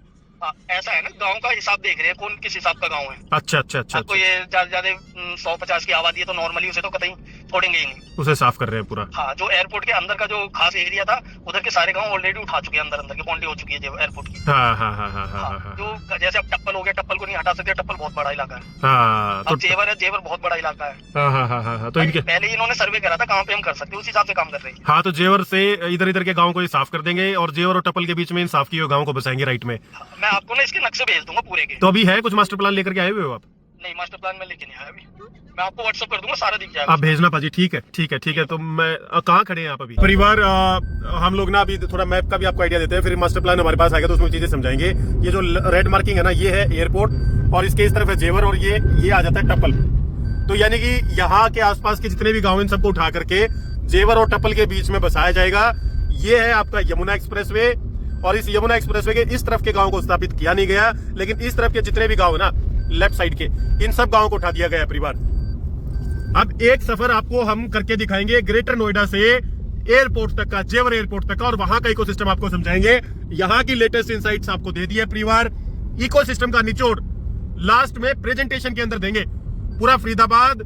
हाँ, ऐसा है ना, गांव का हिसाब देख रहे हैं कौन किस हिसाब का गांव है। अच्छा अच्छा अच्छा आपको अच्छा, ये ज्यादा 150 की आबादी है तो नॉर्मली उसे तो कतई छोड़ेंगे ही नहीं। उसे साफ कर रहे हैं पूरा? हाँ, जो एयरपोर्ट के अंदर का जो खास एरिया था उधर के सारे गांव ऑलरेडी उठा चुके हैं, अंदर अंदर की बाउंड्री हो चुकी है जो एयरपोर्ट की। हाँ हाँ हाँ हाँ हाँ हाँ, हाँ जो जैसे अब टप्पल हो गया, टप्पल को नहीं हटा सकते, टप्पल बहुत बड़ा इलाका है। हाँ। अब जेवर है, जेवर बहुत बड़ा इलाका है। हाँ हाँ हाँ हाँ हाँ, तो इनके पहले इन्होंने सर्वे करा था कहाँ पे हम कर सकते हैं, उस हिसाब से काम कर रहे हैं। हाँ, तो जेवर से इधर इधर के गांव को ये साफ कर देंगे और जेवर और टप्पल के बीच में इन साफ किए हुए गांव को बसाएंगे राइट में। हाँ, मैं आपको ना इसके नक्शे भेज दूंगा पूरे के। तो अभी है कुछ मास्टर प्लान लेकर के आए हुए हो आप? नहीं, मास्टर प्लान में लेके नहीं आया अभी, मैं आपको व्हाट्सएप कर दूंगा, सारा दिख जाएगा। आप भेजना पाजी, ठीक है ठीक है ठीक है। तो मैं कहाँ खड़े हैं आप अभी? परिवार हम लोग ना अभी थोड़ा मैप का भी आपको आइडिया देते हैं, फिर मास्टर प्लान हमारे पास आएगा तो उसमें चीजें समझाएंगे। ये जो रेड मार्किंग है ना, ये है एयरपोर्ट और इसके इस तरफ है जेवर और ये आ जाता है टप्पल। तो यानी कि यहाँ के आसपास के जितने भी गाँव इन सबको उठा करके जेवर और टप्पल के बीच में बसाया जाएगा। ये है आपका यमुना एक्सप्रेसवे और इस यमुना एक्सप्रेसवे के इस तरफ के गांव को स्थापित किया नहीं गया, लेकिन इस तरफ के जितने भी गांव है ना लेफ्ट साइड के, इन सब गांवों को उठा दिया गया परिवार। अब एक सफर आपको हम करके दिखाएंगे ग्रेटर नोएडा से एयरपोर्ट तक का, जेवर एयरपोर्ट तक का, और वहां का इकोसिस्टम आपको समझाएंगे। यहाँ की लेटेस्ट इनसाइट्स आपको दे दिए परिवार। इकोसिस्टम का निचोड़ लास्ट में प्रेजेंटेशन के अंदर देंगे। पूरा फरीदाबाद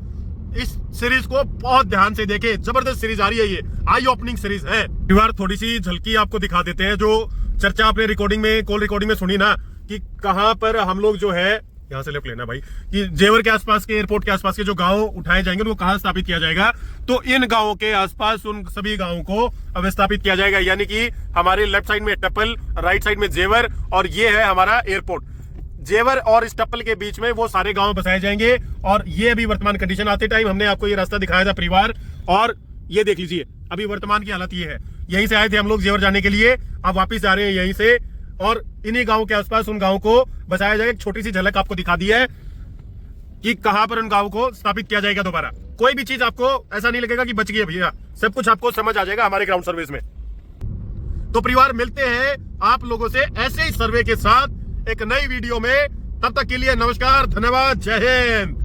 इस सीरीज को बहुत ध्यान से देखे, जबरदस्त सीरीज आ रही है, ये आई ओपनिंग सीरीज है परिवार। थोड़ी सी झलकी आपको दिखा देते हैं जो चर्चा आपने रिकॉर्डिंग में, कॉल रिकॉर्डिंग में सुनी ना, कि कहां पर हम लोग जो है, यहाँ से लेफ्ट लेना भाई, कि जेवर के आसपास के, एयरपोर्ट के आसपास के जो गांव उठाए जाएंगे उनको कहां स्थापित किया जाएगा। तो इन गांवों के आसपास उन सभी गांवों को अब स्थापित किया जाएगा। यानी कि हमारे लेफ्ट साइड में टप्पल, राइट साइड में जेवर और ये है हमारा एयरपोर्ट। जेवर और इस टप्पल के बीच में वो सारे गांव बसाए जाएंगे। और ये अभी वर्तमान कंडीशन आते टाइम हमने आपको ये रास्ता दिखाया था परिवार, और ये देख लीजिए अभी वर्तमान की हालत ये है। यहीं से आए थे हम लोग जेवर जाने के लिए, अब वापस जा रहे हैं यहीं से, और इन्हीं गांव के आसपास उन गांव को बचाया जाएगा। एक छोटी सी झलक आपको दिखा दी है कि कहां पर उन गांव को स्थापित किया जाएगा दोबारा। कोई भी चीज आपको ऐसा नहीं लगेगा कि बच गई है भैया, सब कुछ आपको समझ आ जाएगा हमारे ग्राउंड सर्विस में। तो परिवार मिलते हैं आप लोगों से ऐसे ही सर्वे के साथ एक नई वीडियो में। तब तक के लिए नमस्कार, धन्यवाद, जय हिंद।